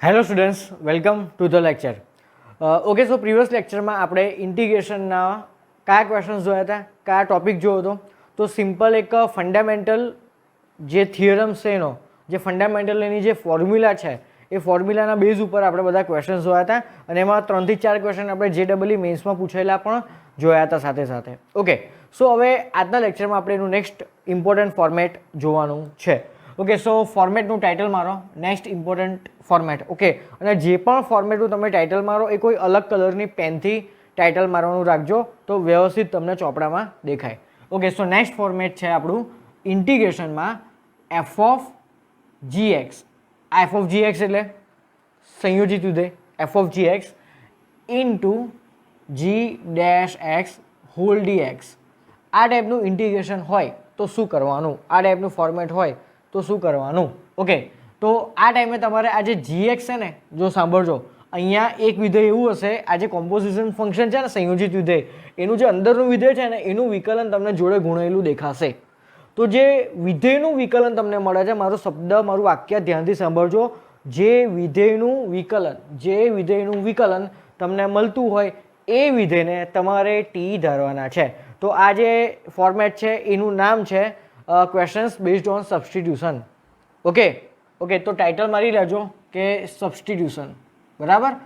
Hello students, welcome to the lecture. Okay, so previous લેક્ચરમાં આપણે ઇન્ટિગ્રેશનના કયા ક્વેશ્ચન્સ જોયા હતા, કયા ટોપિક જોયો હતો. તો સિમ્પલ એક ફંડામેન્ટલ જે થિયરમ્સ છે એનો જે ફંડામેન્ટલ એની જે ફોર્મ્યુલા છે એ ફોર્મ્યુલાના બેઝ ઉપર આપણે બધા ક્વેશ્ચન્સ જોયા હતા અને એમાં 3 થી 4 ક્વેશ્ચન આપણે JEE મેન્સમાં પૂછેલા પણ જોયા હતા સાથે સાથે. ઓકે, સો હવે આજના લેક્ચરમાં આપણે એનું નેક્સ્ટ ઇમ્પોર્ટન્ટ ફોર્મેટ જોવાનું છે. ઓકે, સો ફોર્મેટનું ટાઇટલ મારો નેક્સ્ટ ઇમ્પોર્ટન્ટ ફોર્મેટ. ઓકે, અને જે પણ ફોર્મેટનું તમે ટાઇટલ મારો એ કોઈ અલગ કલરની પેનથી ટાઇટલ મારવાનું રાખજો તો વ્યવસ્થિત તમને ચોપડામાં દેખાય. ઓકે, સો નેક્સ્ટ ફોર્મેટ છે આપણું ઇન્ટિગ્રેશનમાં એફ ઓફ જીએક્સ. આ એફ ઓફ જીએક્સ એટલે સંયોજિત વિધેય F of GX into G dash X whole DX. આ ટાઈપનું ઇન્ટિગ્રેશન હોય તો શું કરવાનું, આ ટાઈપનું ફોર્મેટ હોય તો શું કરવાનું. ઓકે, તો આ ટાઈમે તમારે આ જે જીએક્સ છે ને, જો સાંભળજો, અહીંયા એક વિધેય એવું હશે, આ જે કોમ્પોઝિશન ફંક્શન છે ને સંયોજિત વિધેય, એનું જે અંદરનું વિધેય છે ને એનું વિકલન તમને જોડે ગુણેલું દેખાશે. તો જે વિધેયનું વિકલન તમને મળે છે, મારો શબ્દ મારું વાક્ય ધ્યાનથી સાંભળજો, જે વિધેયનું વિકલન તમને મળતું હોય એ વિધેયને તમારે ટી ધારવાના છે. તો આ જે ફોર્મેટ છે એનું નામ છે questions based on substitution. Okay, તો ટાઇટલ મારી લેજો કે સબસ્ટિટ્યુશન. બરાબર.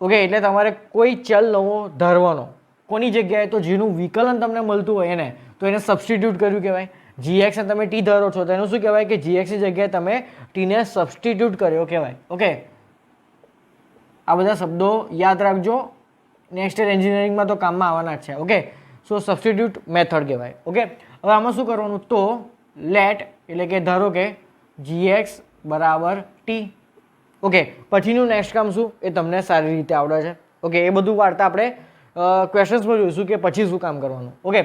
ઓકે, એટલે તમારે કોઈ ચલ નવો ધારવાનો, કોની જગ્યાએ, તો જેનું વિકલન તમને મળતું હોય એને, તો એને સબસ્ટિટ્યુટ કર્યું કહેવાય. જીએક્સને તમે ટી ધારો છો તો એનું શું કહેવાય કે જીએક્સની જગ્યાએ તમે ટીને સબસ્ટિટ્યુટ કર્યો કહેવાય. ઓકે, આ બધા શબ્દો યાદ રાખજો, નેક્સ્ટ યર એન્જિનિયરિંગમાં તો કામમાં આવવાના જ છે. ઓકે, સો સબસ્ટિટ્યુટ મેથડ કહેવાય. ઓકે, હવે આમાં શું કરવાનું, તો લેટ એટલે કે ધારો કે જીએક્સ બરાબર ટી. ઓકે, પછીનું નેક્સ્ટ કામ શું એ તમને સારી રીતે આવડે છે. ઓકે, એ બધું વાર્તા આપણે ક્વેશ્ચન્સમાં જોઈશું કે પછી શું કામ કરવાનું. ઓકે,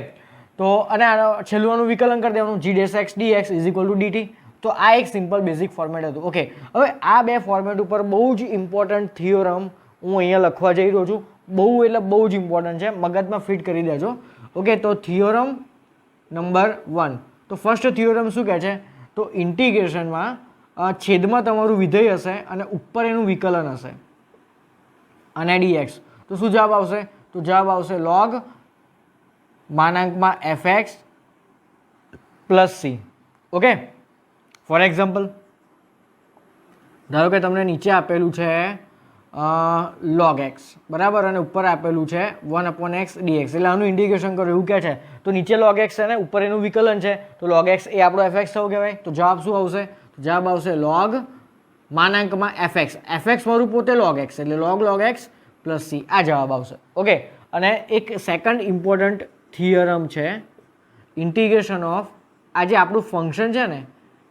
તો અને છેલ્લું આનું વિકલન કરી દેવાનું G dash X DX is equal to DT. તો આ એક સિમ્પલ બેઝિક ફોર્મેટ હતું. ઓકે, હવે આ બે ફોર્મેટ ઉપર બહુ જ ઇમ્પોર્ટન્ટ થિયોરમ હું અહીંયા લખવા જઈ રહ્યો છું. બહુ એટલે બહુ જ ઇમ્પોર્ટન્ટ છે, મગજમાં ફિટ કરી દેજો. ઓકે, તો થિયોરમ નંબર 1. તો ફર્સ્ટ થિયોરમ શું કહે છે, તો ઇન્ટિગ્રેશનમાં છેદમાં તમારું વિધેય હશે અને ઉપર એનું વિકલન હશે અને ડીએક્સ. તો શું જવાબ આવશે, તો જવાબ આવશે log માનાંકમાં fx plus C. Okay, for example ધારો કે તમને નીચે આપેલું છે log x બરાબર અને ઉપર આપેલું છે 1/x dx. એટલે આનું ઇન્ટિગ્રેશન કરો એવું કહે છે. તો નીચે log x છે ને ઉપર એનું વિકલન છે, તો log x એ આપણો fx થવું કહેવાય. તો જવાબ શું આવશે, તો જવાબ આવશે log માનાંકમાં fx. fx મારું પોતે log x એટલે log x પ્લસ સી. આ જવાબ આવશે. ઓકે, અને એક સેકન્ડ ઇમ્પોર્ટન્ટ થિયરમ છે ઇન્ટિગ્રેશન ઓફ આ જે આપણું ફંક્શન છે ને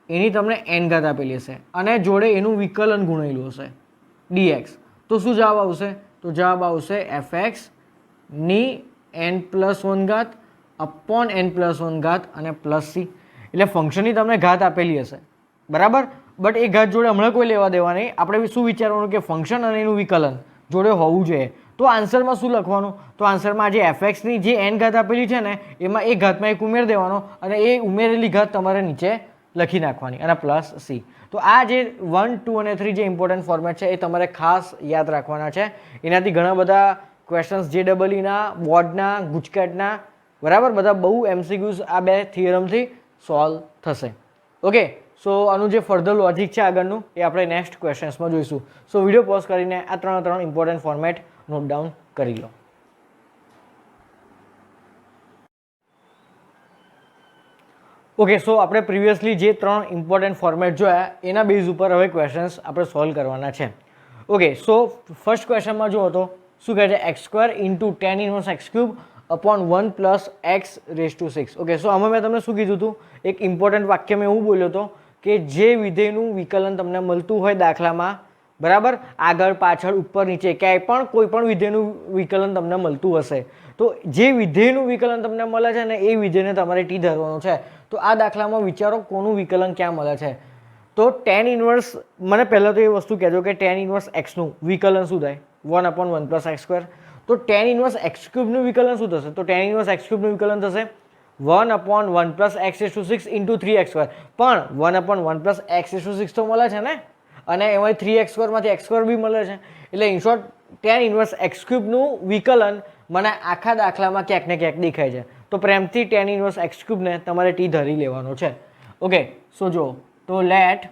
એની તમને n ઘાત આપેલી હશે અને જોડે એનું વિકલન ગુણેલું હશે dx. તો શું જવાબ આવશે, તો જવાબ આવશે fx ની n+1 ઘાત અપોન n+1 ઘાત અને પ્લસ સી. એટલે ફંક્શનની તમને ઘાત આપેલી હશે બરાબર, બટ એ ઘાત જોડે હમણાં કોઈ લેવા દેવા નહીં. આપણે શું વિચારવાનું કે ફંક્શન અને એનું વિકલન જોડે હોવું જોઈએ. તો આન્સરમાં શું લખવાનું, તો આન્સરમાં જે fxની જે n ઘાત આપેલી છે ને એમાં એક ઘાતમાં એક ઉમેર દેવાનો અને એ ઉમેરેલી ઘાત તમારે નીચે લખી નાખવાની અને પ્લસ સી. તો આ જે 1, 2 અને 3 જે ઇમ્પોર્ટન્ટ ફોર્મેટ છે એ તમારે ખાસ યાદ રાખવાના છે. એનાથી ઘણા બધા ક્વેશ્ચન્સ JEE બોર્ડના, ગુજકેટના બરાબર બધા બહુ MCQs આ બે થિયરમથી સોલ્વ થશે. ઓકે, સો આનું જે ફર્ધર લોજિક છે આગળનું એ આપણે નેક્સ્ટ ક્વેશ્ચન્સમાં જોઈશું. સો વિડીયો પોઝ કરીને આ 3 ઇમ્પોર્ટન્ટ ફોર્મેટ નોટ ડાઉન કરી લો. ઓકે, સો આપણે પ્રિવિયસલી જે 3 ઇમ્પોર્ટન્ટ ફોર્મેટ જોયા એના બેઝ ઉપર હવે ક્વેશ્ચન્સ આપણે સોલ્વ કરવાના છે. ઓકે, સો ફર્સ્ટ ક્વેશ્ચનમાં જો હતો શું કહે છે x² into tan inverse x³ upon 1 plus x raise to 6. Okay, so આમાં મેં તમને શું કીધું હતું, એક ઇમ્પોર્ટન્ટ વાક્ય મેં એવું બોલ્યો હતો કે જે વિધેયનું વિકલન તમને મળતું હોય દાખલામાં બરાબર, આગળ પાછળ ઉપર નીચે ક્યાંય પણ કોઈ પણ વિધેયનું વિકલન તમને મળતું હશે, તો જે વિધેયનું વિકલન તમને મળે છે ને એ વિધેયને તમારે ટી ધરવાનું છે. તો આ દાખલામાં વિચારો કોનું વિકલન ક્યાં મળે છે, તો tan ઇન્વર્સ, મને પહેલાં તો એ વસ્તુ કહેજો કે tan ઇન્વર્સ એક્સનું વિકલન શું થાય, 1/1 પ્લસ x². તો tan ઇન્વર્સ x³ નું વિકલન શું થશે, તો tan ઇન્વર્સ x³ નું વિકલન થશે 1/1 plus x raise to 6 into 3x². પણ 1/1 પ્લસ x રેઝ ટુ 6 તો મળે છે ને, અને એમાં 3x² માંથી x² બી મળે છે. એટલે in short tan inverse x³ નું વિકલન મને આખા દાખલામાં ક્યાંક ને ક્યાંક દેખાય છે. તો પ્રેમથી tan ઇન્વર્સ x³ ને તમારે ટી ધરી લેવાનો છે. ઓકે, સો જો તો let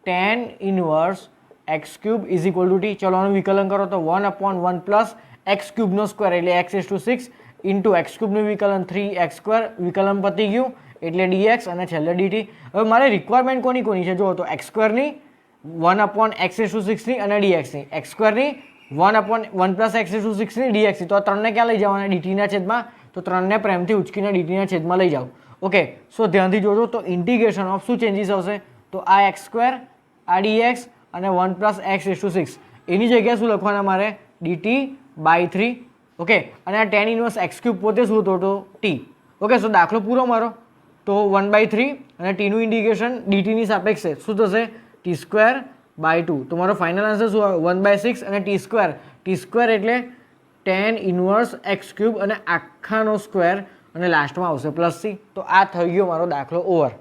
tan inverse x³ is equal to T. ચલો આનું વિકલન કરો તો 1/1 પ્લસ x³ નો સ્ક્વેર એટલે x⁶ ઇન્ટુ x³ નું વિકલન 3x², વિકલન પતી ગયું એટલે dx અને છેલ્લે dt. હવે મારે રિક્વાયરમેન્ટ કોની છે જો તો x² ની 1/x⁶ ની અને dx ની, x² ની 1/1 પ્લસ x⁶ ની dx ની. તો આ ત્રણને ક્યાં લઈ જવાના? dt ના છેદમાં. તો ત્રણને પ્રેમથી ઉચકીને dt ના છેદમાં લઈ જાઓ. ઓકે, સો ધ્યાનથી જોજો તો ઇન્ટિગ્રેશન ઓફ શું ચેન્જીસ આવશે? તો આ x², આ dx અને 1 પ્લસ x⁶. એની જગ્યાએ શું લખવાના મારે? dt/3. ઓકે, અને આ tan ઇન્વર્સ x³ પોતે શું હતો? તો t. ઓકે, સો દાખલો પૂરો મારો. તો 1/3 અને t નું ઇન્ટિગ્રેશન dt ની સાપેક્ષે શું થશે? t²/2. તો મારો ફાઇનલ આન્સર શું આવે? 1/6 અને t². t² એટલે tan ઇન્વર્સ x³ અને આખાનો સ્ક્વેર અને લાસ્ટમાં આવશે +c. તો આ થઈ ગયો મારો દાખલો ઓવર.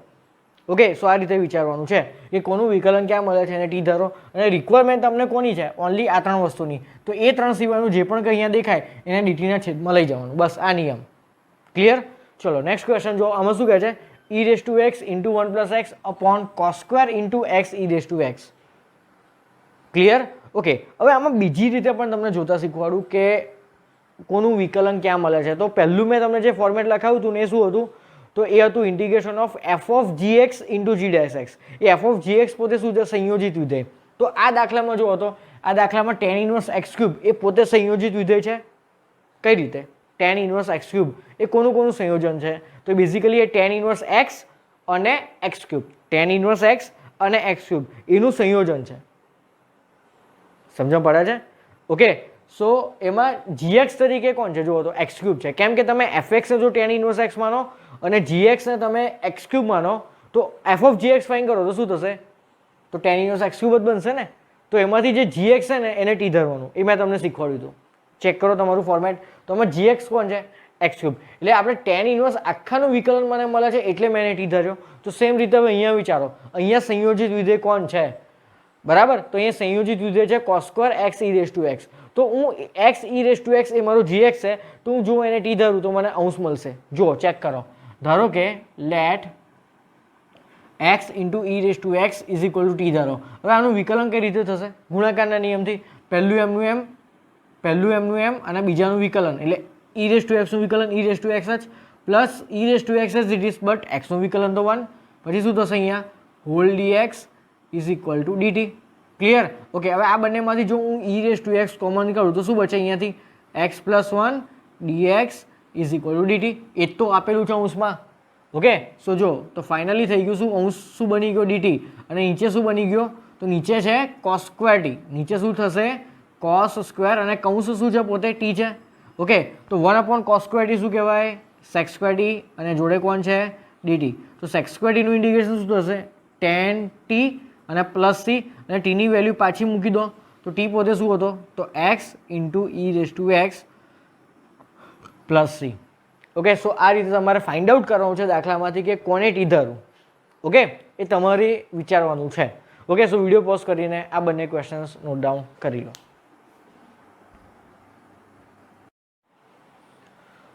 ઓકે, સો આ રીતે વિચારવાનું છે કે કોનું વિકલન ક્યાં મળે છે અને ટી ધારો. અને રિક્વાયરમેન્ટ તમને કોની છે? ઓનલી આ 3 વસ્તુની. તો એ 3 સિવાયનું જે પણ કંઈ અહીંયા દેખાય એને ડીટીના છેદમાં લઈ જવાનું. બસ આ નિયમ. ક્લિયર? ચલો નેક્સ્ટ ક્વેશ્ચન જો. આમાં શું કહે છે? e⁻x into 1 plus x upon cos² into x e⁻x. Clear? Okay, હવે આમાં બીજી રીતે પણ તમને જોતા શીખવાડું કે કોનું વિકલન ક્યાં મળે છે. તો પહેલું મેં તમને જે ફોર્મેટ લખાવ્યું હતું ને એ શું હતું? તો એ હતું integration of f(g(x) into g'(x). A f(g(x) પોતે શું છે? સંયોજિત વિધેય. તો આ દાખલામાં જો હતો, આ દાખલામાં tan ઇન્વર્સ x³ એ પોતે સંયોજિત વિધેય છે. કઈ રીતે? tan ઇન્વર્સ x³ એ કોનું સંયોજન છે? તો બેઝિકલી એ tan ઇન્વર્સ x અને x³, tan ઇન્વર્સ x અને x³ એનું સંયોજન છે. સમજણ પડે છે? ઓકે, સો એમાં gx તરીકે કોણ છે? જુઓ તો x³ છે. કેમ કે તમે fx ને જો tan ઇન્વર્સ x માનો અને gx ને તમે x³ માનો તો f(g(x) ફાઇન કરો તો શું થશે? તો tan ઇન્વર્સ x³ જ બનશે ને. તો એમાંથી જે gx છે ને એને ટી ધરવાનું. એ મેં તમને શીખવાડ્યું હતું. ચેક કરો તમારું ફોર્મેટ. તો આમાં gx કોણ છે? x³. એટલે આપણે tan ઇન્વર્સ આખાનું વિકલન મને મળે છે એટલે મેં એને ટી ધર્યો. તો સેમ રીતે હવે અહીંયા વિચારો, અહીંયા સંયોજિત વિધેય કોણ છે? બરાબર, તો અહીંયા સંયોજિત વિધેય છે cos² x e⁻x. તો હું x e⁻x એ મારો gx છે. તો હું જો એને ટી ધરું તો મને અંશ મળશે. જુઓ ચેક કરો. ધારો કે let x into e⁻x is equal to T ધારો. હવે આનું વિકલન કઈ રીતે થશે? ગુણાકારના નિયમથી. પહેલું એમનું એમ અને બીજાનું વિકલન એટલે e⁻x નું વિકલન e⁻x જ પ્લસ e⁻x જ ઇટ ઇઝ, બટ x નું વિકલન તો 1. પછી શું થશે અહીંયા? Whole dx is equal to dt. Clear? Okay, હવે આ બંનેમાંથી જો હું e⁻x કોમન કાઢું તો શું બચે અહીંયાથી? x + 1 dx is equal to dt. એ તો આપેલું છે અંશમાં. ઓકે, સો જો તો ફાઇનલી થઈ ગયું શું? અંશ શું બની ગયો? dt. અને નીચે શું બની ગયો? તો નીચે છે cos² t. નીચે શું થશે? cos² અને કૌંસ શું છે? પોતે t છે. ઓકે, તો 1/cos² t શું કહેવાય? sec² t અને જોડે કોણ છે? dt. તો sec² t નું ઇન્ટિગ્રેશન શું થશે? tan t અને પ્લસ c અને t ની વેલ્યુ પાછી મૂકી દો. તો t પોતે શું હતો? તો x into e⁻x plus c. Okay, so આ રીતે તમારે ફાઇન્ડ આઉટ કરવાનું છે દાખલામાંથી કે કોને ટી ધરું. ઓકે, એ તમારે વિચારવાનું છે. ઓકે, સો વિડીયો પોઝ કરીને આ બંને ક્વેશ્ચન્સ નોટ ડાઉન કરી લો.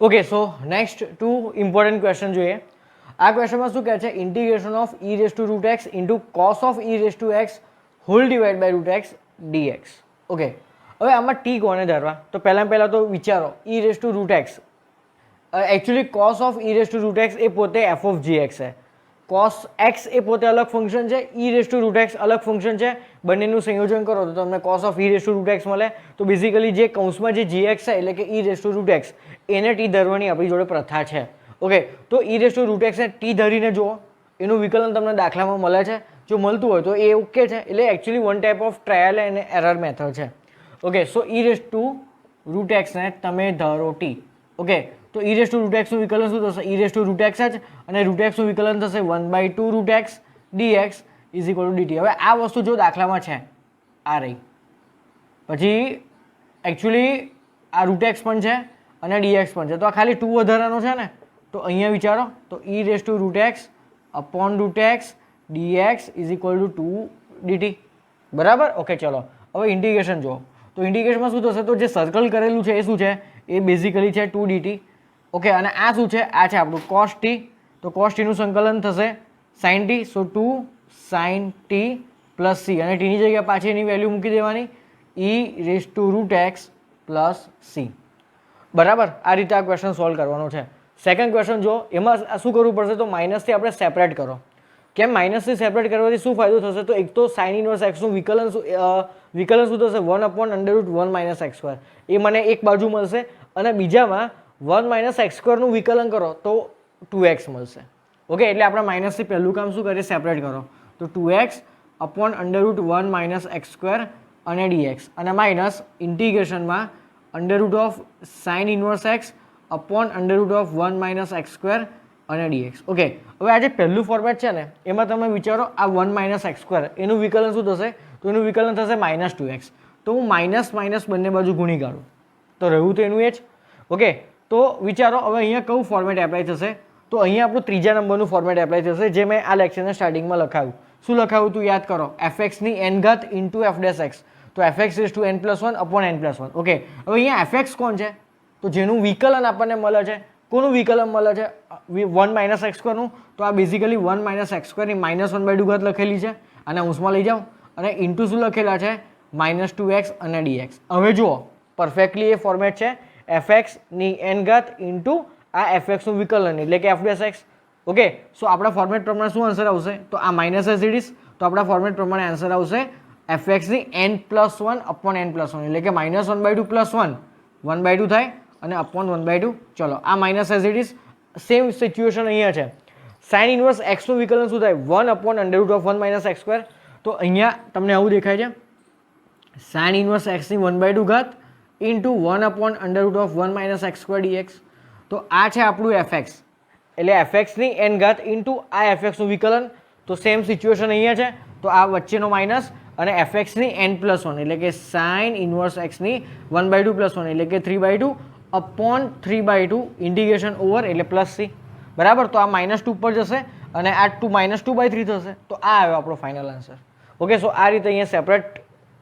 Okay, so next 2 important question જોઈએ. આ ક્વેશ્ચનમાં શું કહે છે? Integration of e⁻x into cos of e⁻x whole divide by √x dx. Okay, હવે આમાં ટી કોને ધરવા? તો પહેલાં તો વિચારો e⁻x. Actually cos of e⁻x એ પોતે f(g(x) છે. cos x એ પોતે અલગ ફંક્શન છે, e⁻x અલગ ફંક્શન છે. બંનેનું સંયોજન કરો તો તમને cos ઓફ e⁻x મળે. તો બેઝિકલી જે કૌંસમાં જે gx છે એટલે કે e⁻x એને ટી ધરવાની આપણી જોડે પ્રથા છે. ઓકે, તો e⁻x ને ટી ધરીને જુઓ, એનું વિકલન તમને દાખલામાં મળે છે. જો મળતું હોય તો એ ઓકે છે. એટલે actually one type of trial and error method છે. ઓકે, સો e⁻x ને તમે ધરો ટી. ઓકે, તો e⁻x નું વિકલન શું થશે? e⁻x જ અને √x નું વિકલન થશે 1/2 √x dx is equal to dt. હવે આ વસ્તુ જો દાખલામાં છે આ રહી, પછી એકચ્યુઅલી આ √x પણ છે અને dx પણ છે. તો આ ખાલી 2 વધારાનો છે ને. તો અહીંયા વિચારો તો e⁻x upon √x dx is equal to 2 dt. બરાબર. ઓકે ચલો હવે ઇન્ટિગ્રેશન જુઓ. તો ઇન્ટિગ્રેશનમાં શું થશે, તો જે સર્કલ કરેલું છે એ શું છે, એ બેઝિકલી છે 2dt. ઓકે અને આ શું છે, આ છે આપણું cos t. તો cos t નું સંકલન થશે sin t. સો 2 sin t પ્લસ c અને t ની જગ્યાએ પાછી એની વેલ્યુ મૂકી દેવાની e√x પ્લસ c. બરાબર. આ રીતે આ ક્વેશ્ચન સોલ્વ કરવાનો છે. સેકન્ડ ક્વેશ્ચન જો એમાં શું કરવું પડશે, તો માઇનસથી આપણે સેપરેટ કરો. કેમ માઇનસથી સેપરેટ કરવાથી શું ફાયદો થશે, તો એક તો સાઇન ઇનવર્સ એક્સનું વિકલન શું થશે 1/√1 - x². એ મને એક બાજુ મળશે અને બીજામાં 1 - x² નું વિકલન કરો તો 2x મળશે. ઓકે એટલે આપણે માઇનસથી પહેલું કામ શું કરીએ, સેપરેટ કરો. તો 2x/√1 - x² અને dx અને minus ઇન્ટિગ્રેશનમાં √sin inverse x /√1 - x² અને dx. ઓકે હવે આ જે પહેલું ફોર્મેટ છે ને એમાં તમે વિચારો આ 1 - x² એનું વિકલન શું થશે, તો એનું વિકલન થશે -2x. તો હું માઇનસ માઇનસ બંને બાજુ ગુણી કાઢું તો રહ્યું તો એનું એ જ. ઓકે તો વિચારો હવે અહીંયા કયું ફોર્મેટ એપ્લાય થશે, તો અહીંયા આપણું ત્રીજા નંબરનું ફોર્મેટ એપ્લાય થશે જે મેં આ લેક્ચરના સ્ટાર્ટિંગમાં લખાયું. શું લખાયું હતું યાદ કરો, fx ની n-ઘાત ઇન્ટુ f'(x). તો fx⁴n+1/n+1. ઓકે હવે અહીંયા fx કોણ છે, તો જેનું વિકલન આપણને મળે છે, કોનું વિકલન મળે છે 1 - x² નું. તો આ બેઝિકલી 1 - x² ની -1/2 ઘાત લખેલી છે અને અંશમાં લઈ જાઓ અને ઇન્ટુ શું લખેલા છે -2x અને dx. હવે જુઓ પરફેક્ટલી એ ફોર્મેટ છે fx ની n-ઘાત ઇન્ટુ આ fx નું વિકલન એટલે કે f'(x). ઓકે સો આપણા ફોર્મેટ પ્રમાણે શું આન્સર આવશે, તો આ માઇનસ એઝ ઇટ ઇઝ. તો આપણા ફોર્મેટ પ્રમાણે આન્સર આવશે fx ની n+1/n+1 એટલે કે -1/2 + 1 1/2 થાય અને /1/2. ચલો આ minus as it is. Same situation અહીંયા છે. સાઇન ઇનવર્સ x નું વિકલન શું થાય 1/√1 - x². તો અહીંયા તમને આવું દેખાય છે સાઇન ઇનવર્સ x ની 1/2 ઘાત ઇન્ટુ 1/√1 - x² dx. તો આ છે આપણું fx એટલે fx ની n-ઘાત ઇન્ટુ આ fx નું વિકલન. તો સેમ સિચ્યુએશન અહીંયા છે. તો આ વચ્ચેનો માઇનસ અને fx ની n+1 એટલે કે સાઇન ઇનવર્સ x ની 1/2 + 1 એટલે કે 3/2/3/2 ઇન્ટિગ્રેશન ઓવર એટલે પ્લસ c. બરાબર. તો આ -2 ઉપર જશે અને આ -2/3 થશે. તો આ આવ્યો આપણો ફાઇનલ આન્સર. ઓકે સો આ રીતે અહીંયા સેપરેટ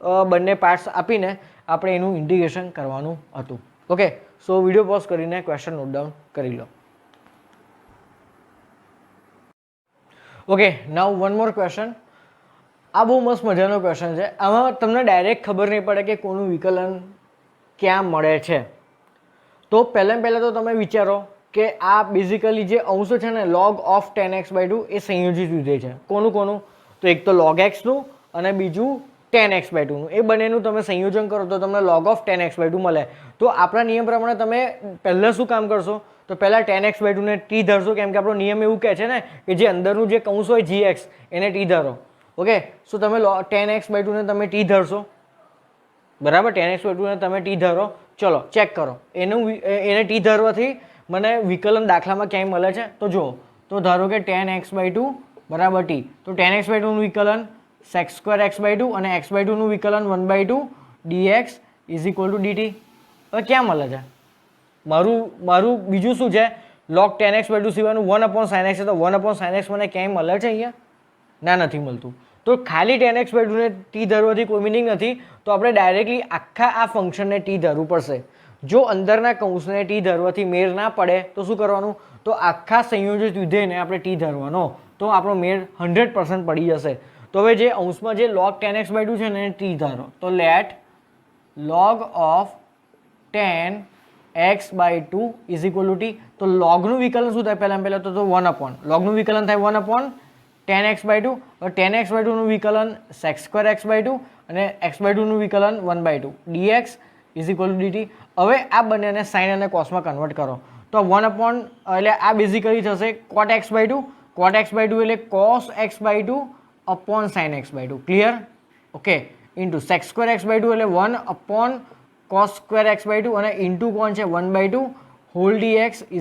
બંને પાર્ટ્સ આપીને આપણે એનું ઇન્ટિગ્રેશન કરવાનું હતું. ઓકે સો વિડીયો પોઝ કરીને ક્વેશ્ચન નોટ ડાઉન કરી લો. Okay now one more question. આ બહુ મસ્ત મજાનો ક્વેશ્ચન છે. આમાં તમને ડાયરેક્ટ ખબર નહીં પડે કે કોનું વિકલન ક્યાં મળે છે. તો પહેલાં તો તમે વિચારો કે આ બેઝિકલી જે અંશો છે ને log of 10x/2 એ સંયોજિત વિધેય છે. કોનું, તો એક તો log x નું અને બીજું 10x/2 નું. એ બંનેનું તમે સંયોજન કરો તો તમને log of 10x/2 મળે. તો આપણા નિયમ પ્રમાણે તમે પહેલાં શું કામ કરશો, તો પહેલાં 10x/2 ને t ધરશો, કેમ કે આપણો નિયમ એવું કહે છે ને કે જે અંદરનું જે કૌંસ હોય gx એને t ધરો. ઓકે સો તમે 10x/2 ને તમે t ધરશો. બરાબર. 10x/2 ને તમે t ધરો. ચલો ચેક કરો એને t ધરવાથી મને વિકલન દાખલામાં ક્યાંય મળે છે તો જુઓ. તો ધારો કે 10x/2 બરાબર t. તો 10x/2 નું વિકલન sec²x/2 અને x/2 નું વિકલન 1/2 dx = dt. હવે ક્યાં મળે છે મારું બીજું શું છે log 10x/2 સિવાયનું 1/sin x છે. તો 1/sin x મને ક્યાંય મળે છે અહીંયા ના નથી મળતું. તો ખાલી 10x/2 ને t ધરવાથી કોઈ મિનિંગ નથી. તો આપણે ડાયરેક્ટલી આખા આ ફંક્શનને t ધરવું પડશે. જો અંદરના કૌંસને t ધરવાથી મેળ ના પડે તો શું કરવાનું, તો આખા સંયોજિત વિધેયને આપણે t ધરવાનો. તો આપણો મેળ 100% પડી જશે. તો હવે જે અંશમાં જે log 10x/2 છે ને એને t ધારો. તો late log of 10x/2 = t. તો logનું વિકલન શું થાય પહેલાં તો 1/. logનું વિકલન થાય 1/10x/2. 10x/2 નું વિકલન sec²x/2 અને x/2 નું વિકલન 1/2 dx = dt. હવે આ બંનેને સાઇન અને કોસમાં કન્વર્ટ કરો તો 1/ એટલે આ બેઝિકલી થશે cot x/2. cot x/2 એટલે cos x/2 sin x/2. Clear. Okay into sec²x/2 એટલે 1/cos² x/2 અને ઇન્ટુ કોણ છે 1/2 હોલ dx =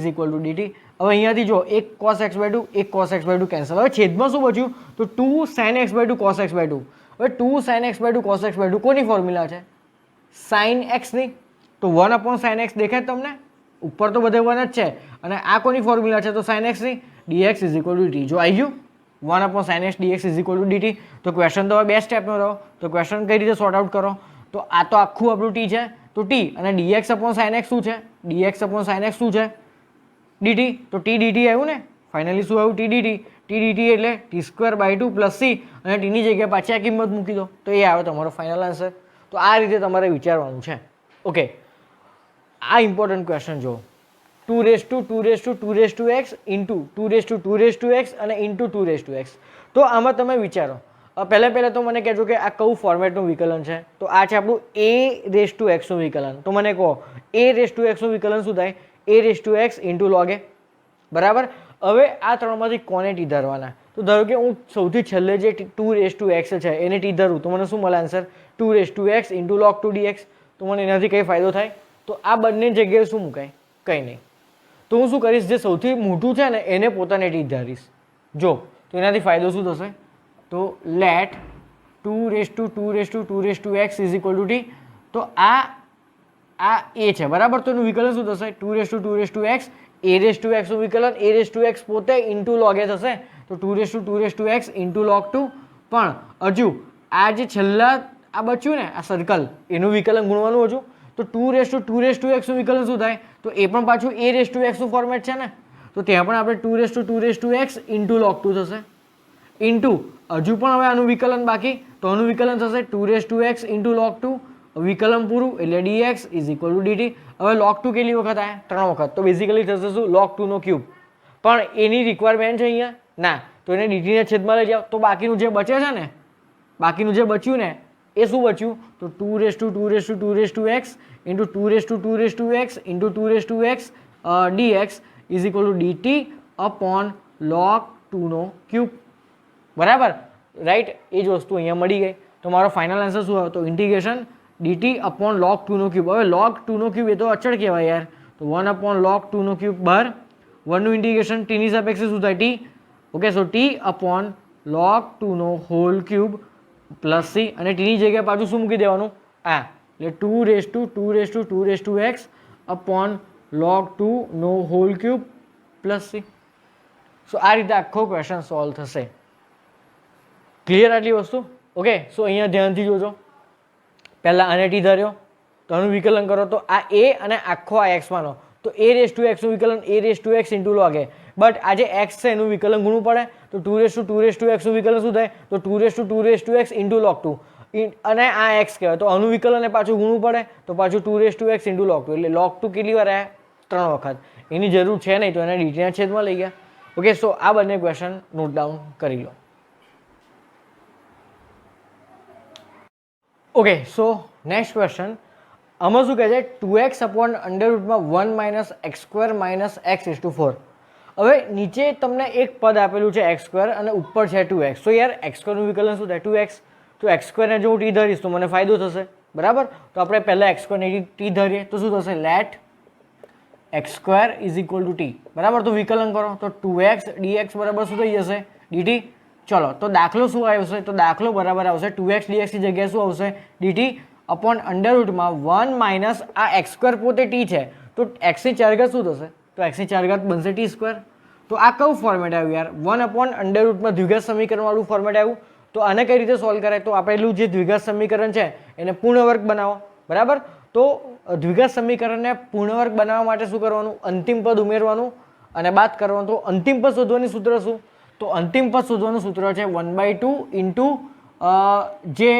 dt. હવે અહીંયાથી જો એક cos x/2 એક cos x/2 કેન્સલ. હવે છેદમાં શું બચ્યું, તો 2 sin x/2 cos x/2. હવે 2 sin x/2 cos x/2 કોની ફોર્મ્યુલા છે, sin x ની. તો 1/sin x દેખાય તમને, ઉપર તો બધે 1 જ છે અને આ કોની ફોર્મ્યુલા છે, તો sin x ની. dx = dt. જો આવી ગયું. 1/sin x dx is equal to dt. તો ક્વેશ્ચન તો હવે બે સ્ટેપનો રહ્યો, તો ક્વેશ્ચન કઈ રીતે સોર્ટ આઉટ કરો? તો આ તો આખું આપણું ટી છે, તો ટી અને dx/sin x શું છે? dx/sin x શું છે? dt. તો t dt આવ્યું ને, ફાઇનલી શું આવ્યું? t dt. t dt એટલે t²/2 પ્લસ c, અને t ની જગ્યાએ પાછી આ કિંમત મૂકી દો, તો એ આવે તમારો ફાઇનલ આન્સર. તો આ રીતે તમારે વિચારવાનું છે. ઓકે, આ ઇમ્પોર્ટન્ટ ક્વેશ્ચન જો 2x ઇન્ટુ 2x અને ઇન્ટુ 2x. તો આમાં તમે વિચારો, પહેલાં તો મને કહેજો કે આ કયું ફોર્મેટનું વિકલન છે? તો આ છે આપણું a⁻x નું વિકલન. તો મને કહો a⁻x નું વિકલન શું થાય? a⁻x ઇન્ટુ log a, બરાબર. હવે આ ત્રણમાંથી કોને ટી ધરવાના? તો ધારો કે હું સૌથી છેલ્લે જે 2x છે એને ટી ધરું, તો મને શું મળે answer? 2x into log 2 dx. તો મને એનાથી કઈ ફાયદો થાય? તો આ બંને જગ્યાએ શું મુકાય? કંઈ નહીં. તો હું શું કરીશ? જે સૌથી મોટું છે ને એને પોતાને ટી ધારીશ. જો તો એનાથી ફાયદો શું થશે? તો let 2x is equal to T. તો આ એ છે, બરાબર. તો એનું વિકલન શું થશે? 2x a⁻x નું વિકલન, a⁻x પોતે ઇન્ટુ log a થશે. તો 2x ઇન્ટુ log 2. પણ હજુ આ જે છેલ્લા આ બચ્યું ને આ સર્કલ, એનું વિકલન ગુણવાનું હજુ. તો 2x નું વિકલન શું થાય? તો એ પણ પાછું a⁻x નું ફોર્મેટ છે ને, તો ત્યાં પણ આપણે 2x ઇન્ટુ log 2 થશે. ઇન્ટુ હજુ પણ હવે આનું વિકલન બાકી, તો આનું વિકલન થશે 2x ઇન્ટુ log 2. વિકલન પૂરું એટલે dx is equal to dt. હવે log 2 કેટલી વખત આવે? 3 વખત. તો બેઝિકલી થશે શું? log 2 નો ક્યુબ. પણ એની રિક્વાયરમેન્ટ છે અહીંયા ના, તો એને dt ના છેદમાં લઈ જાઓ. તો બાકીનું જે બચે છે ને, બાકીનું જે બચ્યું ને એ શું બચ્યું? તો 2x into 2x into 2x dx is equal to dt upon log 2 નો ક્યુબ, બરાબર. રાઈટ, એ જ વસ્તુ અહીંયા મળી ગઈ. તો મારો ફાઇનલ આન્સર શું આવે? તો ઇન્ટિગ્રેશન dt અપોન log 2 નો ક્યુબ. હવે log 2 નો ક્યુબ એ તો અચળ કહેવાય યાર. તો 1/log 2 નો ક્યુબ બહાર, 1 નું ઇન્ટિગ્રેશન t ની સાપેક્ષે શું થાય? t. ઓકે, સો t અપોન log 2 નો હોલ ક્યુબ પ્લસ c, અને t ની જગ્યાએ પાછું શું મૂકી દેવાનું? આ. એટલે 2x અપોન log 2 નો હોલ ક્યુબ પ્લસ c. સો આ રીતે આખો ક્વેશ્ચન સોલ્વ થશે. ક્લિયર આટલી વસ્તુ? ઓકે, સો અહીંયા ધ્યાનથી જોજો. પહેલાં આને ટી ધર્યો, તો આનું વિકલન કરો, તો આ a અને આખો આ x માનો, તો a⁻x નું વિકલન a⁻x into log a. But આ જે x છે એનું વિકલન ગુણવું પડે, તો 2x નું વિકલન શું થાય? તો 2x ઇન્ટુ log 2. અને આ x કહેવાય, તો આનું વિકલન એ પાછું ગુણવું પડે, તો પાછું 2x ઇન્ટુ log 2. એટલે log 2 કેટલી વાર આવ્યા? 3 વખત. એની જરૂર છે નહીં, તો એને dt ના છેદમાં લઈ ગયા. ઓકે, સો આ બંને ક્વેશ્ચન નોટ ડાઉન કરી લો. Okay, so next question. આમાં શું કહે છે? 2x upon √1 minus x² - x⁴. હવે નીચે તમને એક પદ આપેલું છે x² અને ઉપર છે 2x. તો યાર x² નું વિકલન શું થાય? 2x. તો x² ને જો હું ટી ધરીશ તો મને ફાયદો થશે, બરાબર. તો આપણે પહેલાં x² ને ટી ધરીએ તો શું થશે? Let x² is equal to T, બરાબર. તો વિકલન કરો, તો 2x dx બરાબર શું થઈ જશે? dt. ચલો, તો દાખલો શું આવશે? તો દાખલો બરાબર આવશે 2x dx ની જગ્યાએ શું આવશે? dt અપોન √1 માઇનસ આ x² પોતે t છે, તો x ની 4 ઘાત શું થશે? તો x ની 4 ઘાત બનશે t². તો આ કયું ફોર્મેટ આવ્યું યાર? 1/√માં દ્વિઘાત સમીકરણ વાળું ફોર્મેટ આવ્યું. તો આને કઈ રીતે સોલ્વ કરાય? તો આપેલું જે દ્વિઘાત સમીકરણ છે એને પૂર્ણ વર્ગ બનાવો, બરાબર. તો દ્વિઘાત સમીકરણને પૂર્ણ વર્ગ બનાવવા માટે શું કરવાનું? અંતિમ પદ ઉમેરવાનું અને બાદ કરવાનું. તો અંતિમ પદ શોધવાની સૂત્ર શું? તો અંતિમ પદ શોધવાનું સૂત્ર છે 1/2 ઇન્ટુ જે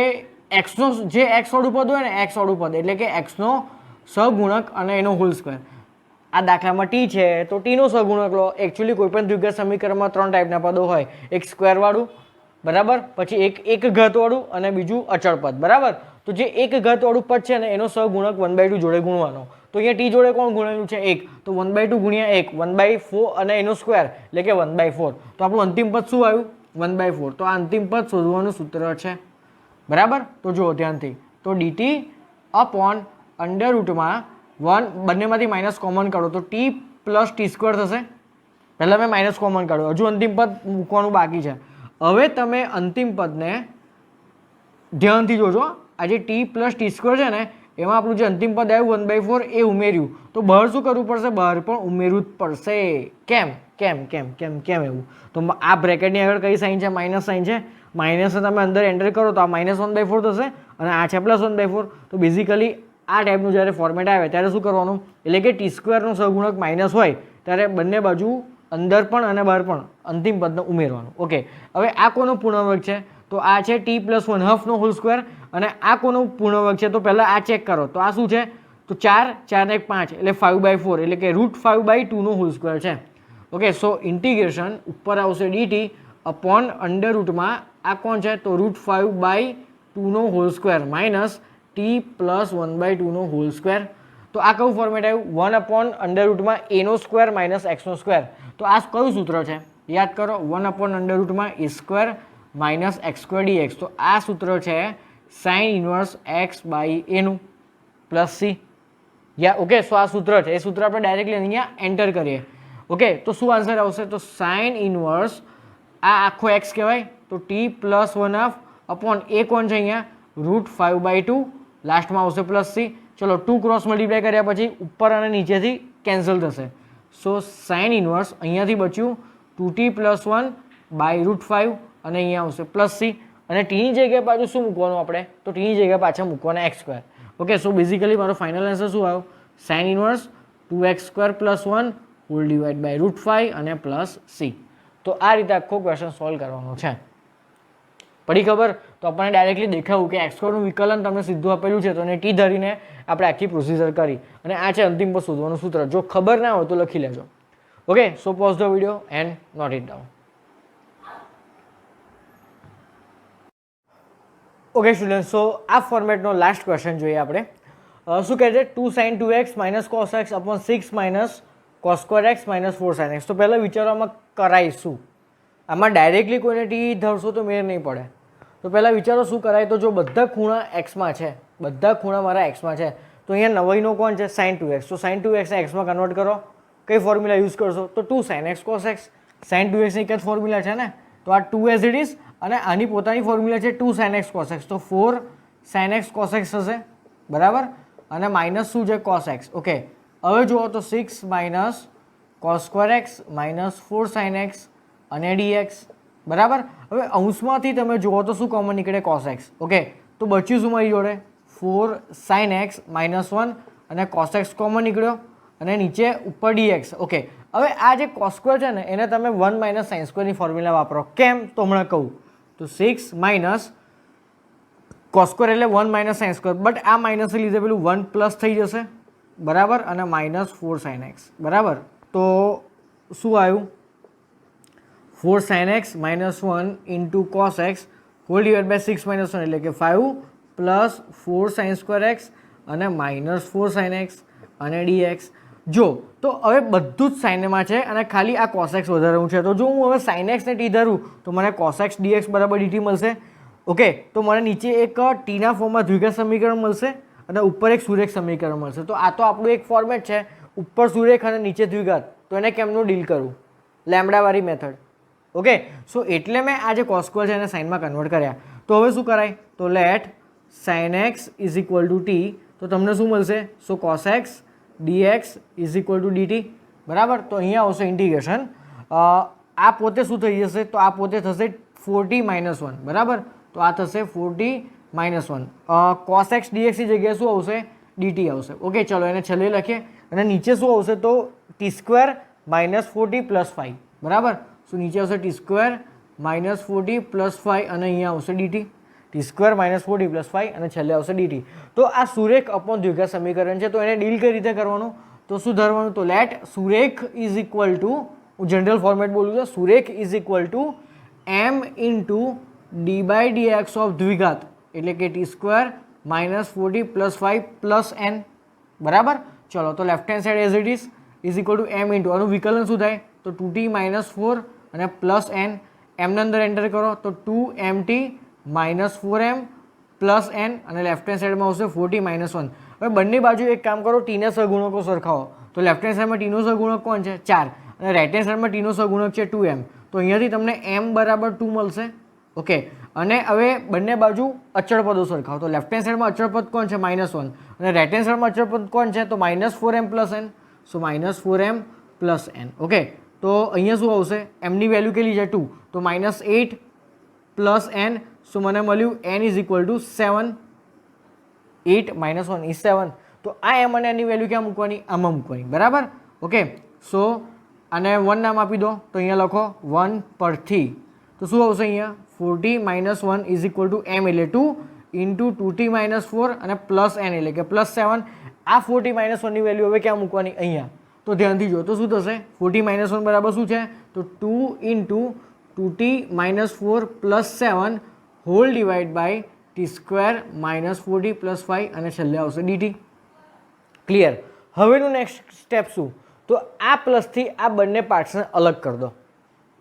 x વાળું પદ હોય ને, x વાળું પદ એટલે કે x નો સહગુણક અને એનો હોલ સ્ક્વેર. આ દાખલામાં t છે તો t નો સહગુણક લો. એકચ્યુઅલી કોઈ પણ દ્વિઘાત સમીકરણમાં 3 ટાઈપના પદો હોય, એક સ્ક્વેર વાળું, બરાબર, પછી એક ઘાત વાળું અને બીજું અચળ પદ, બરાબર. તો જે એક ઘાત વાળું પદ છે ને એનો સહગુણક 1/2 જોડે ગુણવાનો. તો અહીંયા t જોડે કોણ ગુણેલું છે? 1. તો 1/2 ગુણ્યા 1 1/4 અને એનો સ્ક્વેર એટલે કે 1/4. તો આપણું અંતિમ પદ શું આવ્યું? 1/4. તો આ અંતિમ પદ શોધવાનું સૂત્ર છે, બરાબર. તો જુઓ ધ્યાનથી, તો dt અપોન √1, બંનેમાંથી માઇનસ કોમન કાઢો તો t પ્લસ t² થશે. પહેલાં મેં માઇનસ કોમન કાઢ્યું, હજુ અંતિમ પદ મૂકવાનું બાકી છે. હવે તમે અંતિમ પદને ધ્યાનથી જોજો. આ જે t પ્લસ t² છે ને એમાં આપણું જે અંતિમ પદ આવ્યું 1/4 એ ઉમેર્યું. તો બહાર શું કરવું પડશે? બહાર પણ ઉમેરવું જ પડશે. કેમ? કેમ કેમ કેમ કેમ એવું? તો આ બ્રેકેટની આગળ કઈ સાઇન છે? માઇનસ સાઇન છે. માઇનસને તમે અંદર એન્ટર કરો તો આ -1/4 થશે અને આ છે +1/4. તો બેઝિકલી આ ટાઈપનું જ્યારે ફોર્મેટ આવે ત્યારે શું કરવાનું, એટલે કે t² સહગુણક માઇનસ હોય ત્યારે બંને બાજુ અંદર પણ અને બહાર પણ અંતિમ પદને ઉમેરવાનું. ઓકે, હવે આ કોનો પૂર્ણાંક છે? તો આ છે t + 1/2 હોલ સ્ક્વેર અને આ કોનો પૂર્ણાંક છે? તો પહેલાં આ ચેક કરો. તો આ શું છે? તો 4 4 ને 5 એટલે 5/4 એટલે કે √5/2 હોલ સ્ક્વેર છે. ઓકે, સો ઇન્ટિગ્રેશન ઉપર આવશે dt અપોન અંડર રૂટમાં આ કોણ છે? તો √5/2 whole square minus t + 1/2 whole square. તો આ કયું ફોર્મેટ આવ્યું? 1/√માં a² માઇનસ x². તો આ કયું સૂત્ર છે? યાદ કરો, 1/√માં a² માઇનસ x² dx. તો આ સૂત્ર છે સાઇન ઇન્વર્સ x/a નું પ્લસ c. ઓકે, સો આ સૂત્ર છે. એ સૂત્ર આપણે ડાયરેક્ટલી અહીંયા એન્ટર કરીએ. ઓકે, તો શું આન્સર આવશે? તો સાઇન ઇન્વર્સ આ આખો x કહેવાય તો t + 1/2 અપોન a કોણ છે અહીંયા? √5/2 લાસ્ટમાં આવશે પ્લસ c. ચલો 2 ક્રોસ મલ્ટીપ્લાય કર્યા પછી ઉપર અને નીચેથી કેન્સલ થશે. સો સાઇન ઇન્વર્સ અહીંયાથી બચ્યું 2t + 1/√5 અને અહીંયા આવશે પ્લસ c અને tની જગ્યાએ પાછું શું મૂકવાનું આપણે? તો tની જગ્યાએ પાછા મૂકવાના x². ઓકે, સો બેઝિકલી મારો ફાઇનલ આન્સર શું આવ્યો? Sine inverse 2x² + 1 whole divide by √5 અને પ્લસ c. તો આ રીતે આખો ક્વેશ્ચન સોલ્વ કરવાનો છે. પડી ખબર? તો આપણને ડાયરેક્ટલી દેખાવું કે x² નું વિકલન તમને સીધું આપેલું છે તો એને t ધરીને આપણે આખી પ્રોસિજર કરી અને આ છે અંતિમ પદ શોધવાનું સૂત્ર. જો ખબર ના હોય તો લખી લેજો. Okay, so pause the video and note it down. Okay student, so આ ફોર્મેટનો લાસ્ટ ક્વેશ્ચન જોઈએ આપણે. શું કહે છે? 2 sin 2x - cos x upon 6 - cos² x - 4 sin x. તો પહેલાં વિચારવામાં કરાઈશું. આમાં ડાયરેક્ટલી કોઈને ટી ધરશો તો મેળ નહીં પડે. તો પહેલાં વિચારો શું કરાય? તો જો બધા ખૂણા એક્સમાં છે, બધા ખૂણા મારા એક્સમાં છે તો અહીંયા નવાઈનો કોણ છે? sin 2x. તો sin 2x ને એક્સમાં કન્વર્ટ કરો. કઈ ફોર્મ્યુલા યુઝ કરશો? તો 2 sin x cos x. sin 2x ની એક જ ફોર્મ્યુલા છે ને, તો આ 2 એઝ ઇટ ઇઝ અને આની પોતાની ફોર્મ્યુલા છે 2 sin x cos x. તો 4 sin x cos x થશે, બરાબર, અને માઇનસ શું છે? cos x. ઓકે, હવે જુઓ તો 6 minus cos² x minus 4 sin x અને dx, બરાબર. હવે અંશમાંથી તમે જુઓ તો શું કોમન નીકળે? cos x. ઓકે, તો બચ્યું શું મારી જોડે? 4 sin x -1 અને cos x કોમન નીકળ્યો અને નીચે ઉપર dx. ઓકે, હવે આ જે cos² છે ને એને તમે 1 - sin² ની ફોર્મ્યુલા વાપરો. કેમ? તો હમણાં કહું. તો 6 માઇનસ cos² એટલે 1 - sin², બટ આ માઇનસને લીધે પેલું 1 પ્લસ થઈ જશે, બરાબર, અને -4 sin x, બરાબર. તો શું આવ્યું? 4 sin x -1 into cos x whole divide by 6 - 1 એટલે કે 5 પ્લસ 4 sin² x અને -4 sin x અને dx. જો તો હવે બધું જ સાઇનમાં છે અને ખાલી આ cos x વધારવું છે. તો જો હું હવે sin x ને t ધરું તો મને cos x dx બરાબર dt મળશે. ઓકે, તો મને નીચે એક ટીના ફોર્મમાં દ્વિઘાત સમીકરણ મળશે અને ઉપર એક સુરેખ સમીકરણ મળશે. તો આ તો આપણું એક ફોર્મેટ છે, ઉપર સુરેખ અને નીચે દ્વિઘાત. તો એને કેમનું ડીલ કરવું? લેમ્બડાવાળી મેથડ. ઓકે, સો એટલે મેં આ જે cos² છે એને સાઇનમાં કન્વર્ટ કર્યા. તો હવે શું કરાય? તો લેટ sin x = t. તો તમને શું મળશે? સો cos x dx = dt, બરાબર. તો અહીંયા આવશે ઇન્ટિગ્રેશન. આ પોતે શું થઈ જશે? તો આ પોતે થશે 4t - 1, બરાબર. તો આ થશે 4t - 1. cos x dx ની જગ્યાએ શું આવશે? dt આવશે. ઓકે, ચલો એને છેલ્લે લખીએ અને નીચે શું આવશે? તો t² - 4t + 5, બરાબર. સો નીચે આવશે t² - 4t + 5 અને અહીંયા આવશે dt. t² - 4t + 5 અને છેલ્લે આવશે dt. તો આ સુરેખ અપોન દ્વિઘાત સમીકરણ છે. તો એને ડીલ કઈ રીતે કરવાનું? તો શું ધરવાનું? તો લેટ સુરેખ = હું જનરલ ફોર્મેટ બોલું છું. સુરેખ = m ઇન્ટુ d/dx ઓફ દ્વિઘાત એટલે કે t² - 4t + 5 પ્લસ n, બરાબર. ચલો તો left hand side as it is = m into આનું વિકલન શું થાય? તો 2t - 4 અને પ્લસ n. m ને અંદર એન્ટર કરો તો 2mt - 4m પ્લસ n અને લેફ્ટ હેન્ડ સાઈડમાં આવશે 4t - 1. હવે બંને બાજુ એક કામ કરો, ટીના સહગુણકો સરખાવો. તો લેફ્ટ હેન્ડ સાઈડમાં ટીનો સહગુણક કોણ છે? 4 અને રાઇટ હેન્ડ સાઈડમાં ટીનો સહગુણક છે 2m. તો અહીંયાથી તમને m બરાબર 2 મળશે. ઓકે, અને હવે બંને બાજુ અચળ પદો સરખાવો. તો લેફ્ટ હેન્ડ સાઈડમાં અચળ પદ કોણ છે? -1 અને રાઇટ હેન્ડ સાઈડમાં અચળ પદ કોણ છે? તો -4m + n. સો -4m + n. ઓકે, તો અહીંયા શું આવશે, એમની વેલ્યુ કેટલી છે 2, તો -8 પ્લસ n, સો મને મળ્યું n is equal two 7, 8 - 1 is 7. તો આ m અને n ની વેલ્યુ ક્યાં મૂકવાની, આમાં મૂકવાની, બરાબર. ઓકે, સો આને 1 નામ આપી દો, તો અહીંયા લખો 1 પરથી, તો શું આવશે અહીંયા 40 - 1 ઇઝ ઇક્વલ ટુ m એટલે 2 ઇન્ટુ 2t - 4 અને પ્લસ n એટલે કે +7. આ 40 - 1 ની વેલ્યુ હવે ક્યાં મૂકવાની, અહીંયા. તો ધ્યાનથી જો, તો શું થશે 40 - 1 બરાબર શું છે, તો 2 into 2t - 4 + 7 hall divide by t² - 40 + 5 અને છેલ્લે આવશે dt. ક્લિયર. હવેનું નેક્સ્ટ સ્ટેપ શું, તો આ પ્લસથી આ બંને પાર્ટ્સને અલગ કરી દો,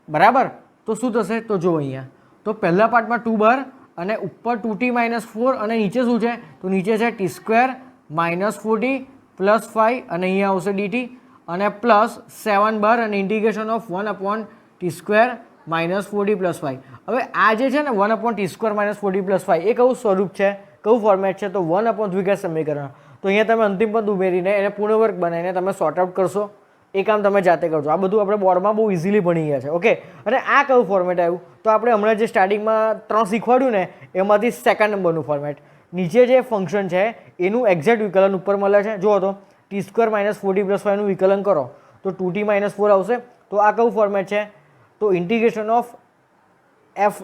બરાબર. તો શું થશે, તો જો અહીંયા, તો પહેલા પાર્ટમાં 2 બાર અને ઉપર 2t - 4 અને નીચે શું છે, તો નીચે છે t² - 40 + 5 અને અહીંયા આવશે dt અને પ્લસ 7 બાર અને ઇન્ટિગ્રેશન ઓફ 1/t² - 40 + 5. હવે આ જે છે ને 1/t² - 40 + 5 એ કયું સ્વરૂપ છે, કયું ફોર્મેટ છે, તો 1/ દ્વિઘાત સમીકરણ. તો અહીંયા તમે અંતિમ પદ ઉમેરીને એને પૂર્ણવર્ગ બનાવીને તમે સોર્ટ આઉટ કરશો, એ કામ તમે જાતે કરજો. આ બધું આપણે બોર્ડમાં બહુ ઇઝીલી ભણી ગયા છે. ઓકે, અને આ કયું ફોર્મેટ આવ્યું, તો આપણે હમણાં જે સ્ટાર્ટિંગમાં 3 શીખવાડ્યું ને એમાંથી સેકન્ડ નંબરનું ફોર્મેટ. નીચે જે ફંક્શન છે એનું એક્ઝેક્ટ વિકલન ઉપર મળે છે, જુઓ તો t² - 40 + 5 નું વિકલન કરો તો 2t - 4 આવશે. તો આ કયું ફોર્મેટ છે, તો integration of f'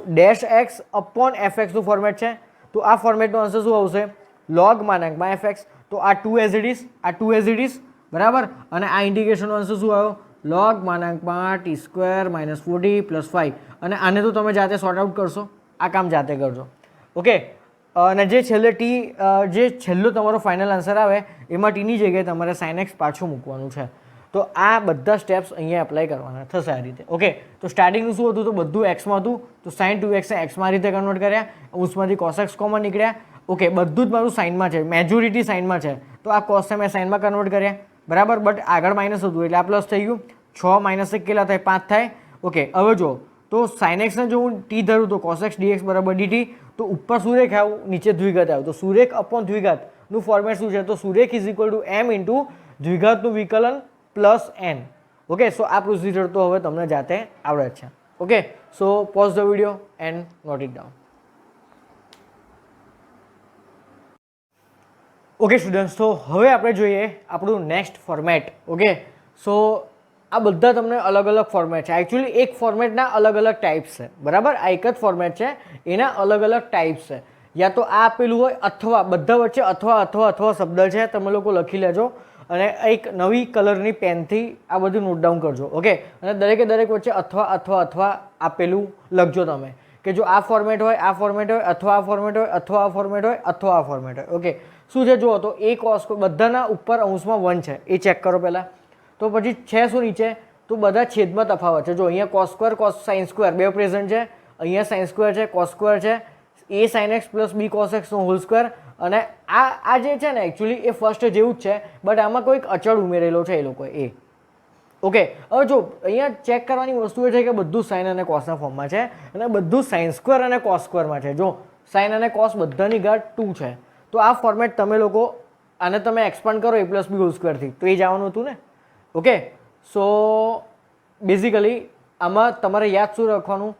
upon fx નું ફોર્મેટ છે. તો આ ફોર્મેટનો આન્સર શું આવશે, log - fx. તો આ 2 એઝ ઇટ ઇઝ, આ 2 એઝ ઇટ ઇઝ, બરાબર. અને આ ઇન્ટિગ્રેશનનો આન્સર શું આવ્યો, log t² - 40 + 5. અને આને તો તમે જાતે સોર્ટ આઉટ કરશો, આ કામ જાતે કરજો. ઓકે, અને જે છેલ્લે જે છેલ્લો તમારો ફાઇનલ આન્સર આવે એમાં ટીની જગ્યાએ તમારે sin x પાછું મૂકવાનું છે. તો આ બધા સ્ટેપ્સ અહીંયા એપ્લાય કરવાના થશે આ રીતે. ઓકે, તો સ્ટાર્ટિંગનું શું હતું, તો બધું એક્સમાં હતું, તો sin 2x ને એક્સમાં રીતે કન્વર્ટ કર્યા, ઉસમાંથી cos x કોમન નીકળ્યા. ઓકે, બધું જ મારું સાઇનમાં છે, મેજોરિટી સાઇનમાં છે, તો આ cos મેં સાઇનમાં કન્વર્ટ કર્યા, બરાબર. બટ આગળ માઇનસ હતું એટલે આ પ્લસ થઈ ગયું, 6 - 1 કેટલા થાય, 5 થાય. ઓકે, હવે જો, તો sin x ને જો હું t ધરું તો cos x dx = dt. તો ઉપર સુરેખ આવ્યું, નીચે દ્વિઘાત આવ્યું, તો સુરેખ અપોન દ્વિઘાતનું ફોર્મેટ શું છે, તો સુરેખ is equal to m into દ્વિઘાતનું વિકલન પ્લસ n. ઓકે, સો આ પ્રોસિજર તો હવે તમને જાતે આવડે છે. Okay, so pause the video and note it down. Okay students, તો હવે આપણે જોઈએ આપણું નેક્સ્ટ ફોર્મેટ. ઓકે, સો આ બધા તમને અલગ અલગ ફોર્મેટ છે. એકચ્યુઅલી એક ફોર્મેટના અલગ અલગ ટાઈપ્સ છે, બરાબર. આ એક જ ફોર્મેટ છે, એના અલગ અલગ ટાઈપ્સ છે. યા તો આ આપેલું હોય અથવા બધા વચ્ચે અથવા શબ્દ છે, તમે લોકો લખી લેજો અને એક નવી કલરની પેનથી આ બધું નોટ ડાઉન કરજો. ઓકે, અને દરેકે દરેક વચ્ચે અથવા આપેલું લખજો તમે, કે જો આ ફોર્મેટ હોય, આ ફોર્મેટ હોય, અથવા આ ફોર્મેટ હોય, અથવા આ ફોર્મેટ હોય, અથવા આ ફોર્મેટ હોય. ઓકે, શું છે જુઓ, તો એ cos બધાના ઉપર અંશમાં 1 છે, એ ચેક કરો પહેલાં. તો પછી છે શું નીચે, તો બધા છેદમાં તફાવત છે. જો અહીંયા cos² cos sin² બે પ્રેઝન્ટ છે, અહીંયા sin² છે, cos² છે, a sin x + b cos x no whole square. અને આ જે છે ને એકચ્યુઅલી એ ફર્સ્ટ જેવું જ છે, બટ આમાં કોઈક અચળ ઉમેરેલો છે એ લોકોએ એ. ઓકે, હવે જો અહીંયા ચેક કરવાની વસ્તુ એ છે કે બધું sin અને cosના ફોર્મમાં છે અને બધું sin² અને cos²માં છે. જો sin અને cos બધાની ઘાત 2 છે, તો આ ફોર્મેટ તમે લોકો આને તમે એક્સપાન્ડ કરો a + b હોલ સ્ક્વેરથી, તો એ જવાનું હતું ને. ઓકે, સો બેઝિકલી આમાં તમારે યાદ શું રાખવાનું,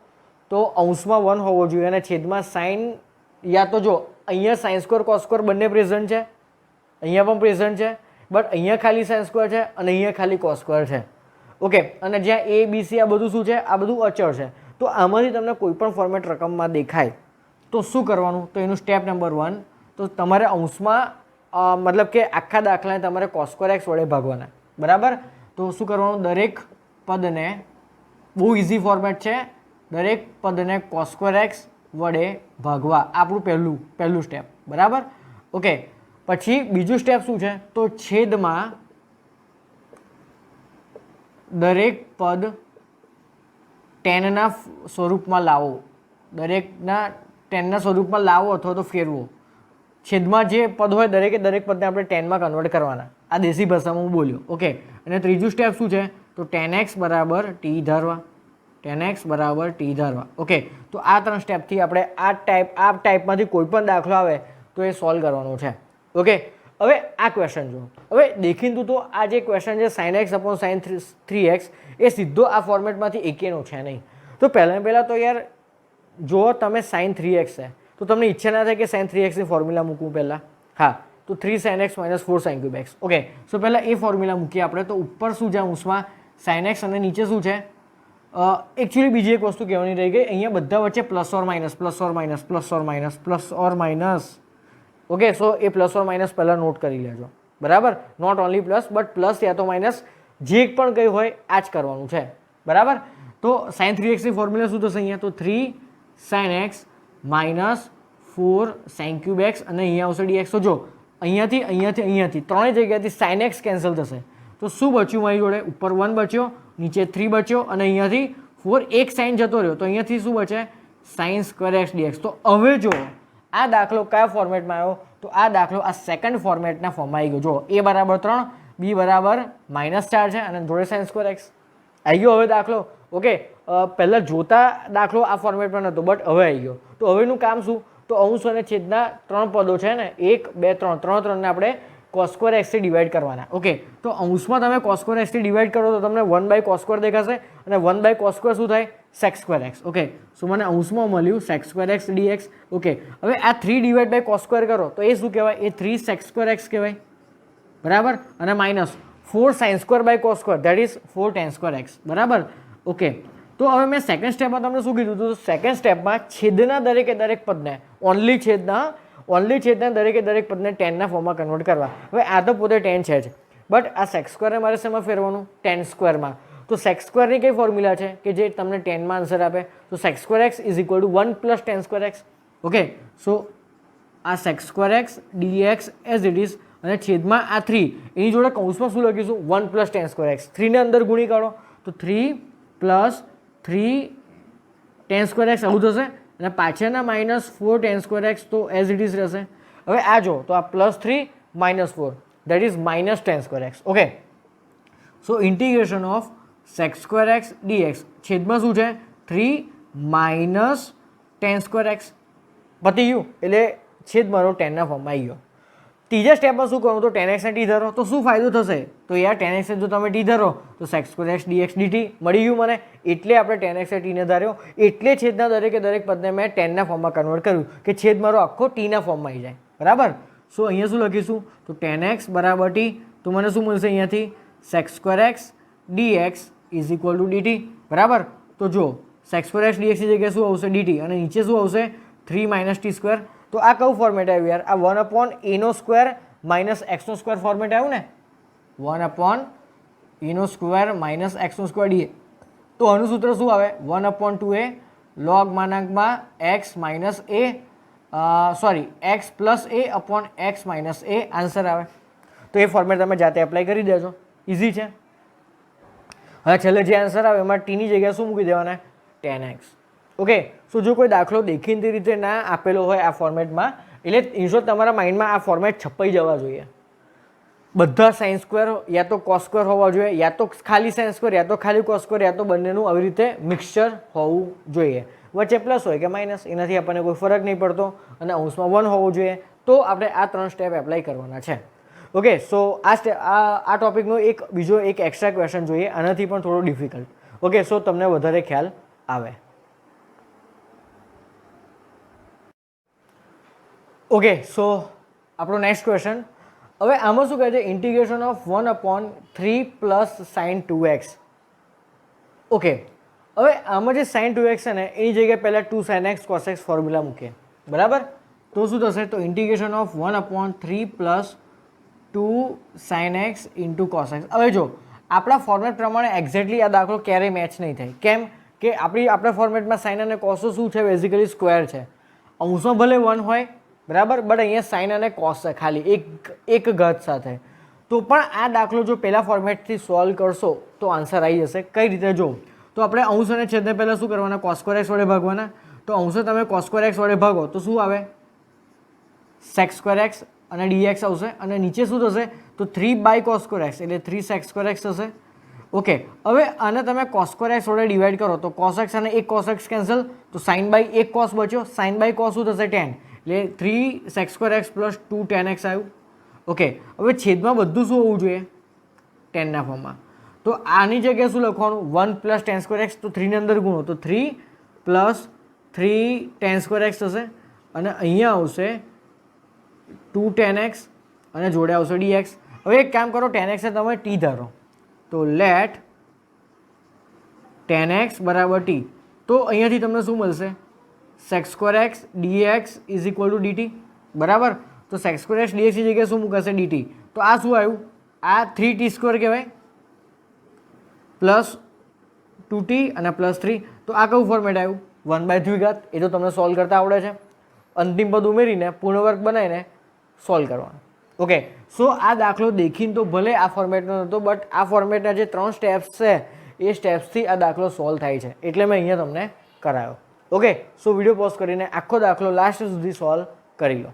તો અંશમાં 1 હોવો જોઈએ અને છેદમાં sin, યા તો જો અહીંયા sin² cos² બંને પ્રેઝન્ટ છે, અહીંયા પણ પ્રેઝન્ટ છે, બટ અહીંયા ખાલી sin² છે અને અહીંયા ખાલી cos² છે. ઓકે, અને જ્યાં a b c આ બધું શું છે, આ બધું અચળ છે. તો આમાંથી તમને કોઈ પણ ફોર્મેટ રકમમાં દેખાય તો શું કરવાનું, તો એનું સ્ટેપ નંબર 1, તો તમારે અંશમાં મતલબ કે આખા દાખલાને તમારે cos² x વડે ભાગવાના, બરાબર. તો શું કરવાનું, દરેક પદને, બહુ ઇઝી ફોર્મેટ છે, દરેક પદને cos² x વડે ભાગવા, આપણું પહેલું સ્ટેપ, બરાબર. ઓકે, પછી બીજું સ્ટેપ શું છે, તો છેદમાં દરેક પદ ટેનના સ્વરૂપમાં લાવો, દરેકના ટેનના સ્વરૂપમાં લાવો અથવા તો ફેરવો. છેદમાં જે પદ હોય દરેકે દરેક પદને આપણે ટેનમાં કન્વર્ટ કરવાના, આ દેશી ભાષામાં હું બોલ્યો. ઓકે, અને ત્રીજું સ્ટેપ શું છે, તો tan x = t ધારવા, tan x = t ધારવા. ઓકે, તો આ 3 સ્ટેપથી આપણે આ ટાઈપમાંથી કોઈ પણ દાખલો આવે તો એ સોલ્વ કરવાનો છે. ઓકે, હવે આ ક્વેશ્ચન જુઓ, હવે દેખીતું તો આ જે ક્વેશ્ચન છે sine x upon sine 3x એ સીધો આ ફોર્મેટમાંથી એકેનો છે નહીં. તો પહેલાં તો યાર જો તમે સાઇન 3x છે તો તમને ઈચ્છા ના થાય કે સાઇન 3x ની ફોર્મ્યુલા મૂકવું પહેલાં. હા, તો 3 sin x - 4 sin cube x. Okay, સો પહેલાં એ ફોર્મ્યુલા મૂકીએ આપણે. તો ઉપર શું છે અંશમાં sin x અને નીચે શું છે? એકચ્યુઅલી બીજી એક વસ્તુ કહેવાની રહી ગઈ, અહીંયા બધા વચ્ચે plus or minus plus or minus plus or minus plus or minus. Okay, so એ પ્લસ ઓર માઇનસ પહેલાં નોટ કરી લેજો, બરાબર? Not only plus but plus યા તો માઇનસ જે પણ કંઈ હોય આ જ કરવાનું છે, બરાબર? તો sin 3x ની ફોર્મ્યુલા શું થશે અહીંયા? તો 3 sin x - 4 sin cube x અને અહીંયા આવશે dx. તો જો અહીંયાથી ત્રણેય જગ્યાએથી sin x કેન્સલ થશે. તો શું બચ્યું મારી જોડે? ઉપર 1 બચ્યો, નીચે 3 બચ્યો અને અહીંયાથી 4 એક સાઇન જતો રહ્યો. તો અહીંયાથી શું બચે? sin square x dx. તો હવે જો આ દાખલો કયા ફોર્મેટમાં આવ્યો? તો આ દાખલો આ સેકન્ડ ફોર્મેટના ફોર્મમાં આવી ગયો. જો a બરાબર 3, b બરાબર -4 છે અને જોડે sin square x આવી ગયો હવે દાખલો. ઓકે, પહેલાં જોતા દાખલો આ ફોર્મેટમાં નહોતો બટ હવે આવી ગયો. તો હવેનું કામ શું? તો અંશ અને છેદના 3 પદો છે ને 1 2 3 ત્રણને આપણે cos square x થી ડિવાઈડ કરવાના. ઓકે, તો અંશમાં તમે cos square x થી ડિવાઈડ કરો તો તમને 1/cos square દેખાશે અને 1/cos square શું થાય? sec square x. ઓકે, સો મને અંશમાં મળ્યું sec square x dx. Okay, હવે આ 3 / cos square કરો તો એ શું કહેવાય? એ 3 sec square x કહેવાય, બરાબર? અને -4 sin square / cos square that is 4 tan square x, બરાબર? ઓકે, તો હવે મેં સેકન્ડ સ્ટેપમાં તમને શું કીધું હતું? સેકન્ડ સ્ટેપમાં છેદના દરેક પદને ઓનલી છેદના દરેક પદને ટેનના ફોર્મમાં કન્વર્ટ કરવા. હવે આ તો પોતે ટેન છે જ બટ આ સેક સ્ક્વેરને મારે શેમાં ફેરવાનું? ટેન સ્ક્વેરમાં. તો સેક સ્ક્વેરની કઈ ફોર્મ્યુલા છે કે જે તમને ટેનમાં આન્સર આપે? તો sec square x is equal to 1 + tan square x. Okay, so આ sec square x dx as it is અને છેદમાં આ 3 એની જોડે કૌંસમાં શું લખીશું? 1 + tan square x. 3 ને અંદર ગુણી કાઢો તો 3 + 3 tan square x આવું થશે અને પાછળના -4 tan square x તો એઝ ઇટ ઇઝ રહેશે. હવે આ જો તો આ +3 -4 that is -tan square x. Okay, so integration of sec square x dx છેદમાં શું છે? 3 - tan square x. પતી ગયું, એટલે છેદ મારો ટેનના ફોર્મમાં આવી ગયો. ત્રીજા સ્ટેપમાં શું કરવું? તો tan x ને t ધરો તો શું ફાયદો થશે? તો યાર tan x ને જો તમે t ધરો તો sec square x dx dt મળી ગયું મને. એટલે આપણે tan x એ t ને ધાર્યો, એટલે છેદના દરેક પદને મેં ટેનના ફોર્મમાં કન્વર્ટ કર્યું કે છેદ મારો આખો ટીના ફોર્મમાં આવી જાય, બરાબર? સો અહીંયા શું લખીશું? તો tan x = t. તો મને શું મળશે અહીંયાથી? sec square x dx is equal to dt, બરાબર? તો જો sec square x dx ની જગ્યાએ શું આવશે? dt અને નીચે શું આવશે? 3 - t². તો આ કયું ફોર્મેટ આવ્યું યાર? આ 1/a² - x² ફોર્મેટ આવ્યું ને? 1/a² - x² dA. તો આનું સૂત્ર શું આવે? 1/2a log x - x + a answer આવે. તો એ ફોર્મેટ તમે જાતે એપ્લાય કરી દેજો, ઇઝી છે. હવે છેલ્લે જે આન્સર આવે એમાં ટીની જગ્યાએ શું મૂકી દેવાના? tan x. ઓકે, સો જો કોઈ દાખલો દેખીતી રીતે ના આપેલો હોય આ ફોર્મેટમાં એટલે ઇન્શોર્ટ તમારા માઇન્ડમાં આ ફોર્મેટ છપાઈ જવા જોઈએ. બધા સાઇન સ્ક્વેર યા તો કોસ સ્ક્વેર હોવા જોઈએ, યા તો ખાલી સાઇન સ્ક્વેર યા તો ખાલી કોસ સ્ક્વેર, યા તો બંનેનું આવી રીતે મિક્સચર હોવું જોઈએ. વચ્ચે પ્લસ હોય કે માઇનસ એનાથી આપણને કોઈ ફરક નહીં પડતો અને અંશમાં 1 હોવો જોઈએ. તો આપણે આ 3 સ્ટેપ એપ્લાય કરવાના છે. ઓકે, સો આ ટોપિકનો બીજો એક એક્સ્ટ્રા ક્વેશ્ચન જોઈએ, આનાથી પણ થોડો ડિફિકલ્ટ. ઓકે, સો તમને વધારે ખ્યાલ આવે. ઓકે, સો આપણો નેક્સ્ટ ક્વેશ્ચન. હવે આમાં શું કહે છે? Integration of 1/3 + sin 2x. Okay, હવે આમાં જે sin 2x છે ને એની જગ્યાએ પહેલાં 2 sin x cos x formula મૂકીએ, બરાબર? તો શું થશે? તો integration of 1/3 + 2 sin x * cos x. હવે જો આપણા ફોર્મેટ પ્રમાણે એક્ઝેક્ટલી આ દાખલો ક્યારેય મેચ નહીં થાય. કેમ કે આપણા ફોર્મેટમાં સાઇન અને કોસો શું છે? બેઝિકલી સ્ક્વેર છે. અંશમાં ભલે 1 હોય, બરાબર, બટ અહીંયા સાઇન અને કોસ છે ખાલી એક ઘાત સાથે. તો પણ આ દાખલો જો પહેલા ફોર્મેટથી સોલ્વ કરશો તો આન્સર આવી જશે. કઈ રીતે? જો તો આપણે અંશ અને છેદને પહેલાં શું કરવાના? cos square x વડે ભાગવાના. તો અંશે તમે cos square x વડે ભાગો તો શું આવે? sec square x અને dx આવશે અને નીચે શું થશે? તો 3/cos square x એટલે 3 sec square x થશે. ઓકે, હવે આને તમે cos square x વડે ડિવાઈડ કરો તો cos x અને એક cos x કેન્સલ, તો sin/1 cos બચ્યો. sin/cos શું થશે? tan એટલે 3 sec square x + 2 tan x આવ્યું. ઓકે, હવે છેદમાં બધું શું હોવું જોઈએ? ટેનના ફોર્મમાં. તો આની જગ્યાએ શું લખવાનું? 1 પ્લસ ટેન સ્ક્વેર એક્સ, તો 3ની અંદર ગુણો તો 3 પ્લસ 3 ટેન સ્ક્વેર એક્સ થશે અને અહીંયા આવશે 2 ટેન એક્સ અને જોડે આવશે dx. હવે એક કામ કરો, ટેન એક્સને તમે ટી ધારો તો લેટ ટેન એક્સ બરાબર ટી. તો અહીંયાથી તમને શું મળશે? Sec square x dx is equal to dt. બરાબર, તો સેક્સ સ્ક્વેર એક્સ dx ની જગ્યાએ શું મૂકાશે? dt. તો આ શું આવ્યું? આ 3t² કહેવાય પ્લસ 2t અને પ્લસ 3. તો આ કયું ફોર્મેટ આવ્યું? 1/3 ઘાત. એ તો તમને સોલ્વ કરતા આવડે છે. અંતિમ પદ ઉમેરીને પૂર્ણવર્ગ બનાવીને સોલ્વ કરવાનું. ઓકે, સો આ દાખલો દેખીને તો ભલે આ ફોર્મેટનો નહોતો, બટ આ ફોર્મેટના જે 3 સ્ટેપ્સ છે એ સ્ટેપ્સથી આ દાખલો સોલ્વ થાય છે, એટલે મેં અહીંયા તમને કરાયો. ઓકે, સો વિડીયો પોઝ કરીને આખો દાખલો લાસ્ટ સુધી સોલ્વ કરી લો.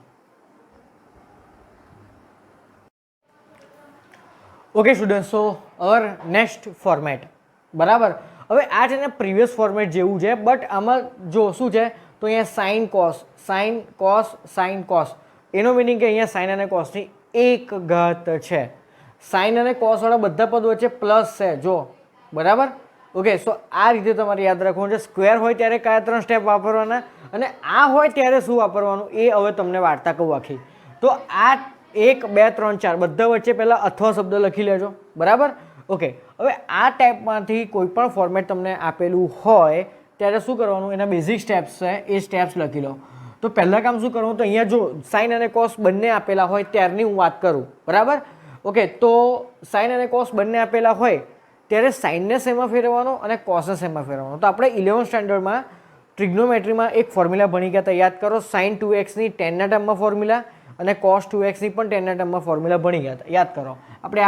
Okay student, so our next format. બરાબર, હવે આ છે ને પ્રીવિયસ ફોર્મેટ જેવું છે, બટ આમાં જો શું છે તો અહીંયા sine cos, sine cos, sine cos. એનો મિનિંગ કે અહીંયા સાઇન અને કોસની એક ઘાત છે. સાઇન અને કોસવાળા બધા પદ વચ્ચે પ્લસ છે જો. બરાબર, ઓકે, સો આ રીતે તમારે યાદ રાખવાનું છે. સ્ક્વેર હોય ત્યારે કયા 3 સ્ટેપ વાપરવાના અને આ હોય ત્યારે શું વાપરવાનું એ હવે તમને વાર્તા કહું આખી. તો આ 1 2 3 4 બધા વચ્ચે પહેલાં અથવા શબ્દ લખી લેજો. બરાબર, ઓકે. હવે આ ટાઈપમાંથી કોઈ પણ ફોર્મેટ તમને આપેલું હોય ત્યારે શું કરવાનું? એના બેઝિક સ્ટેપ્સ છે એ સ્ટેપ્સ લખી લો. તો પહેલાં કામ શું કરવું? તો અહીંયા જો સાઇન અને કોસ બંને આપેલા હોય ત્યારની હું વાત કરું. બરાબર, ઓકે. તો સાઇન અને કોસ બંને આપેલા હોય ત્યારે સાઇનને શેમાં ફેરવવાનો અને કોસને શેમાં ફેરવવાનો? તો આપણે 11th સ્ટેન્ડર્ડમાં ટ્રિગ્નોમેટ્રીમાં એક ફોર્મ્યુલા ભણી ગયા હતા, યાદ કરો. સાઇન 2x ની 10ના ટર્મમાં ફોર્મ્યુલા અને કોસ 2x ની પણ 10ના ટર્મમાં ફોર્મ્યુલા ભણી ગયા હતા, યાદ કરો. આપણે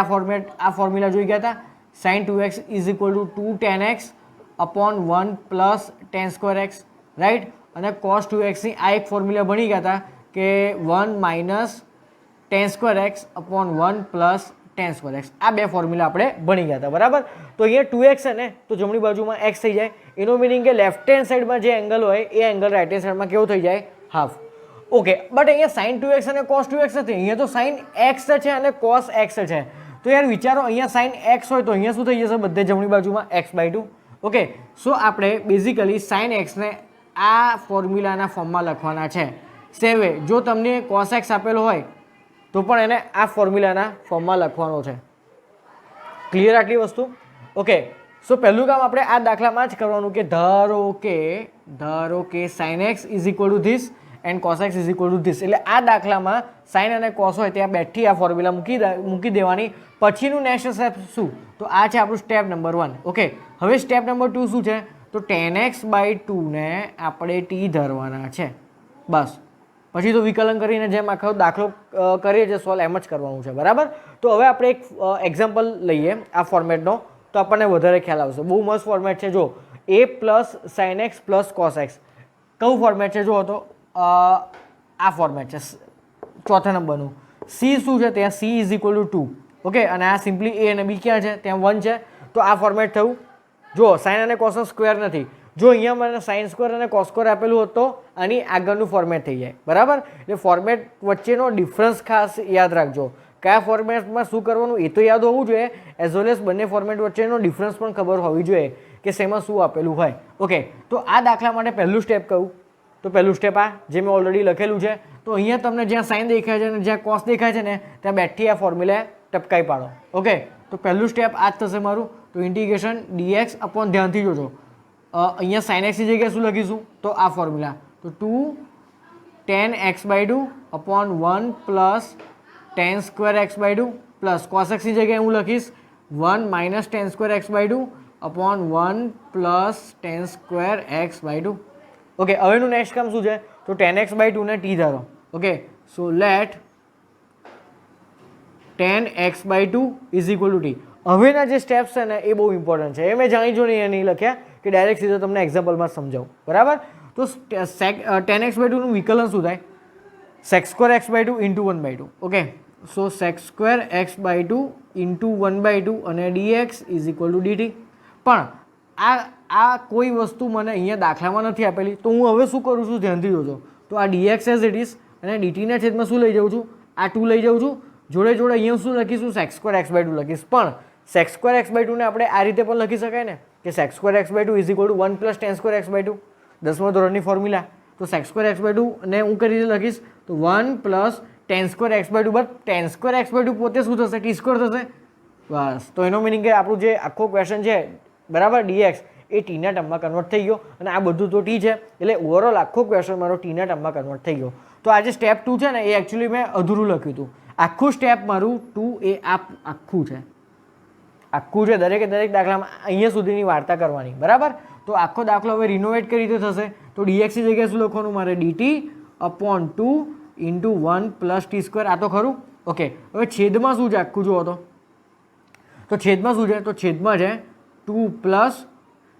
આ ફોર્મ્યુલા જોઈ ગયા હતા. Sine 2x is equal to 2 10 x upon 1 plus tan square X, right. અને કોસ 2x ની આ એક ફોર્મ્યુલા ભણી ગયા હતા કે 1 minus tan square x upon 1 plus tan square x. આ બે ફોર્મ્યુલા આપણે ભણી ગયા હતા. બરાબર, તો અહીંયા 2x છે ને તો જમણી બાજુમાં x થઈ જાય. એનો મિનિંગ કે લેફ્ટ હેન્ડ સાઈડમાં જે એંગલ હોય એ એંગલ રાઈટ હેન્ડ સાઈડમાં કેવો થઈ જાય? હાફ. ઓકે, બટ અહીંયા સાઇન 2x અને કોસ 2x નથી. અહીંયા તો સાઇન x છે અને કોસ x છે. તો યાર વિચારો, અહીંયા સાઇન x હોય તો અહીંયા શું થઈ જશે? બધે જમણી બાજુમાં x/2. ઓકે, સો આપણે બેઝિકલી સાઇન એક્સને આ ફોર્મ્યુલાના ફોર્મમાં લખવાના છે. સેમ વે જો તમને કોસ એક્સ આપેલો હોય તો પણ એને આ ફોર્મ્યુલાના ફોર્મમાં લખવાનો છે. ક્લિયર આટલી વસ્તુ? ઓકે, સો પહેલું કામ આપણે આ દાખલામાં જ કરવાનું કે ધારો કે sine x is equal two this and cos x is equal two this. એટલે આ દાખલામાં સાઇન અને કોસ હોય ત્યાં બેઠી આ ફોર્મ્યુલા મૂકી દેવાની. પછીનું નેક્સ્ટ સ્ટેપ શું? તો આ છે આપણું સ્ટેપ નંબર 1. ઓકે, હવે સ્ટેપ નંબર 2 શું છે? તો 10x/2 ને આપણે ટી ધરવાના છે. બસ, પછી તો વિકલન કરીને જેમ આખો દાખલો કરીએ છીએ સોલ્વ એમ જ કરવાનું છે. બરાબર, તો હવે આપણે એક એક્ઝામ્પલ લઈએ આ ફોર્મેટનો તો આપણને વધારે ખ્યાલ આવશે. બહુ મસ્ત ફોર્મેટ છે. જો a plus sine x plus cos x કયું ફોર્મેટ છે? જો તો આ ફોર્મેટ છે ચોથા નંબરનું. c શું છે? ત્યાં c is equal to 2. Okay, અને આ સિમ્પલી a અને b ક્યાં છે? ત્યાં 1 છે. તો આ ફોર્મેટ થયું. જો સાઇન અને કોસનો સ્ક્વેર નથી. જો અહીંયા મને સાઇન સ્ક્વેર અને કોસ સ્ક્વેર આપેલું હોત તો આની આગળનું ફોર્મેટ થઈ જાય. બરાબર, એટલે ફોર્મેટ વચ્ચેનો ડિફરન્સ ખાસ યાદ રાખજો. કયા ફોર્મેટમાં શું કરવાનું એ તો યાદ હોવું જોઈએ, એઝ વેલ એઝ બંને ફોર્મેટ વચ્ચેનો ડિફરન્સ પણ ખબર હોવી જોઈએ કે શેમાં શું આપેલું હોય. ઓકે, તો આ દાખલા માટે પહેલું સ્ટેપ કહું તો પહેલું સ્ટેપ આ જે મેં ઓલરેડી લખેલું છે. તો અહીંયા તમને જ્યાં સાઇન દેખાય છે અને જ્યાં કોસ દેખાય છે ને ત્યાં બેઠી આ ફોર્મ્યુલા ટપકાઈ પાડો. ઓકે, તો પહેલું સ્ટેપ આ જ થશે મારું. તો ઇન્ટિગ્રેશન dx અપોન, ધ્યાનથી જોજો, અહીંયા સાઇન એક્સની જગ્યાએ શું લખીશું? તો આ ફોર્મ્યુલા. તો 2 10x/2 upon 1 plus tan square x/2 plus cos એક્સની જગ્યાએ હું લખીશ 1 minus tan square x/2 upon 1 plus tan square x/2. Okay, હવેનું નેક્સ્ટ કામ શું છે? તો 10x/2 ને ટી ધારો. Okay, so let 10x/2 is equal to t. હવેના જે સ્ટેપ્સ છે ને એ બહુ ઇમ્પોર્ટન્ટ છે. એ મેં જાણી જોઈને નહીં લખ્યા કે ડાયરેક્ટ સીધો તમને એક્ઝામ્પલમાં સમજાવું. બરાબર, તો 10x/2 નું વિકલન શું થાય? sec square x/2 into 1/2. Okay, so sec square x/2 into 1/2 અને dx is equal to dt. પણ આ કોઈ વસ્તુ મને અહીંયા દાખલામાં નથી આપેલી, તો હું હવે શું કરું છું? ધ્યાનથી જોજો. તો આ dx એઝ ઇટ ઇઝ અને dt ના છેદમાં શું લઈ જાઉં છું? આ 2 લઈ જાઉં છું. જોડે જોડે અહીંયા શું લખીશું, sec square x by two લખીશ. પણ સેક્સ સ્ક્વેર એક્સ બાય ટુને આપણે આ રીતે પણ લખી શકાય ને કે sec square x by two is equal to 1 plus tan square x by two, 10મા ધોરણની ફોર્મ્યુલા. તો sec square x by two ને હું કઈ રીતે લખીશ તો 1 plus tan square x by two, but tan square x by two પોતે શું થશે, ટી સ્ક્વેર થશે. બસ, તો એનો મિનિંગ કે આપણું જે આખો ક્વેશ્ચન છે બરાબર ડીએક્સ એ ટીના ટર્મમાં કન્વર્ટ થઈ ગયો, અને આ બધું તો ટી છે એટલે ઓવરઓલ આખો ક્વેશ્ચન મારો ટીના ટર્મમાં કન્વર્ટ થઈ ગયો. તો આ જે સ્ટેપ 2 છે ને એ એકચ્યુઅલી મેં અધૂરું લખ્યું હતું. આખું સ્ટેપ મારું 2 એ આખું છે, આખું છે દરેકે દરેક દાખલામાં અહીંયા સુધીની વાર્તા કરવાની બરાબર. તો આખો દાખલો હવે રિનોવેટ કઈ રીતે થશે તો ડીએક્સની જગ્યાએ શું લખવાનું મારે, DT upon 2 into 1 plus T square. આ તો ખરું. ઓકે, હવે છેદમાં શું છે આખું જુઓ તો છેદમાં શું છે તો છેદમાં છે 2 plus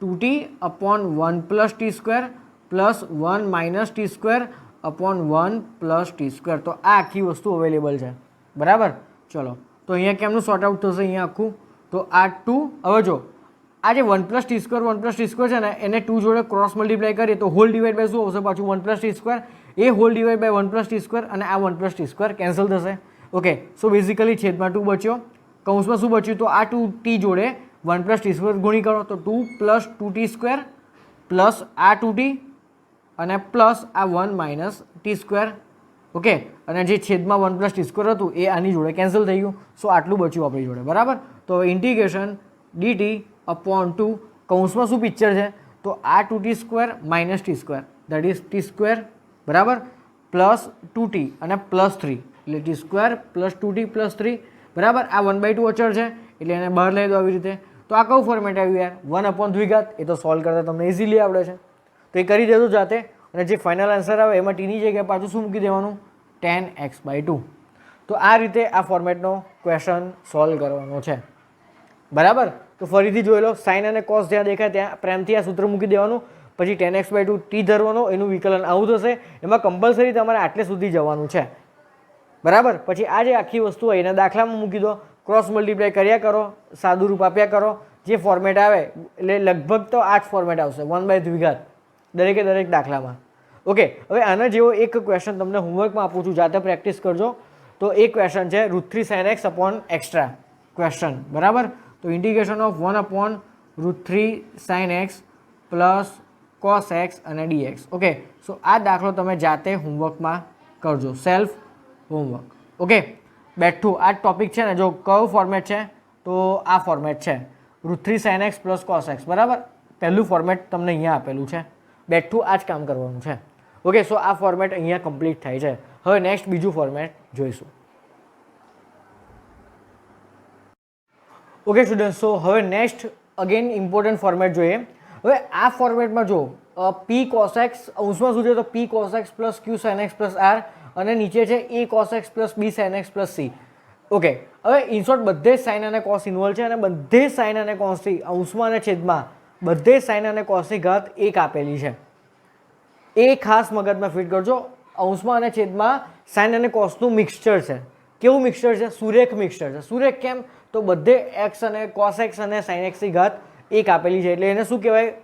2t upon 1 plus T square plus 1 minus T square upon 1 plus T square. તો આ આખી વસ્તુ અવેલેબલ છે બરાબર. ચલો, તો અહીંયા કેમનું સોર્ટ આઉટ થશે, અહીંયા આખું તો આ 2. હવે જો આ જે 1 પ્લસ ટી સ્ક્વેર છે ને એને 2 જોડે ક્રોસ મલ્ટીપ્લાય કરીએ તો હોલ ડિવાઈડ બાય શું આવશે પાછું 1 પ્લસ ટી સ્ક્વેર, એ whole divide by 1 plus T square, અને આ 1 પ્લસ ટી સ્ક્વેર કેન્સલ થશે. ઓકે, સો બેઝિકલી છેદમાં 2 બચ્યો, કૌંસમાં શું બચ્યું તો આ 2t જોડે 1 પ્લસ ટી સ્ક્વેર ગુણી કરો તો 2 પ્લસ 2t સ્ક્વેર પ્લસ આ 2t અને પ્લસ આ 1 માઇનસ ટી સ્ક્વેર. ઓકે, અને જે છેદમાં 1 પ્લસ ટી સ્ક્વેર હતું એ આની જોડે કેન્સલ થઈ ગયું. સો આટલું બચ્યું આપણી જોડે બરાબર. તો હવે ઇન્ટિગ્રેશન dt અપોન 2 કૌંસમાં શું પિક્ચર છે તો આ 2t square minus T square that is T square બરાબર પ્લસ 2t અને પ્લસ 3 એટલે T square plus 2t plus 3 બરાબર. આ 1/2 અચળ છે એટલે એને બહાર લઈ દો આવી રીતે. તો આ કયું ફોર્મેટ આવ્યું યાર, 1 અપોન દ્વિઘાત. એ તો સોલ્વ કરતા તમને ઇઝીલી આવડે છે તો એ કરી દેજો જાતે, અને જે ફાઇનલ આન્સર આવે એમાં ટીની જગ્યાએ પાછું શું મૂકી દેવાનું 10x/2. તો આ રીતે આ ફોર્મેટનો ક્વેશ્ચન સોલ્વ કરવાનો છે બરાબર. તો ફરીથી જોઈ લો, સાઇન અને કોસ જ્યાં દેખાય ત્યાં પ્રેમથી આ સૂત્ર મૂકી દેવાનું, પછી 10x/2 ટી ધરવાનો, એનું વિકલન આવું થશે. એમાં કમ્પલસરી તમારે આટલે સુધી જવાનું છે બરાબર. પછી આ જે આખી વસ્તુ હોય એના દાખલામાં મૂકી દો, ક્રોસ મલ્ટીપ્લાય કર્યા કરો, સાદું રૂપ આપ્યા કરો, જે ફોર્મેટ આવે એટલે લગભગ તો આ જ ફોર્મેટ આવશે 1 દ્વિઘાત દરેકે દરેક દાખલામાં. ઓકે, હવે આના જેવો એક ક્વેશ્ચન તમને હોમવર્કમાં આપું છું, જાતે પ્રેક્ટિસ કરજો. તો એ ક્વેશ્ચન છે √3 sin x upon extra question બરાબર. તો integration of 1 upon √3 sin x plus cos x અને dx. ઓકે, સો આ દાખલો તમે જાતે હોમવર્કમાં કરજો, સેલ્ફ હોમવર્ક. ઓકે, બેઠું આ ટોપિક છે ને, જો કયો ફોર્મેટ છે તો આ ફોર્મેટ છે √3 sin x plus cos x બરાબર. પહેલું ફોર્મેટ તમને અહીંયા આપેલું છે, બેઠું આ જ કામ કરવાનું છે. ઓકે, સો આ ફોર્મેટ અહીંયા કમ્પ્લીટ થાય છે. હવે નેક્સ્ટ બીજું ફોર્મેટ જોઈશું. ઓકે સ્ટુડન્ટ, સો હવે નેક્સ્ટ અગેન ઇમ્પોર્ટન્ટ ફોર્મેટ જોઈએ. હવે આ ફોર્મેટમાં જો p cos x અંશમાં શું છે તો p cos x plus q sin x plus r, અને નીચે છે a cos x plus b sin x plus c. Okay, હવે ઇનશોર્ટ બધે સાઇન અને કોસ ઇન્વોલ્વ છે, અને બધે સાઇન અને કોસથી અંશમાં અને છેદમાં બધે સાઇન અને કોસની ઘાત 1 આપેલી છે. એ ખાસ મગજમાં ફિટ કરજો. અંશમાં અને છેદમાં સાઇન અને કોસનું મિક્સચર છે. કેવું મિક્સચર છે? સુરેખ મિક્સચર છે. સુરેખ કેમ તો બધે એક્સ અને કોસ એક્સ અને સાઇન એક્સની ઘાત 1 આપેલી છે, એટલે એને શું કહેવાય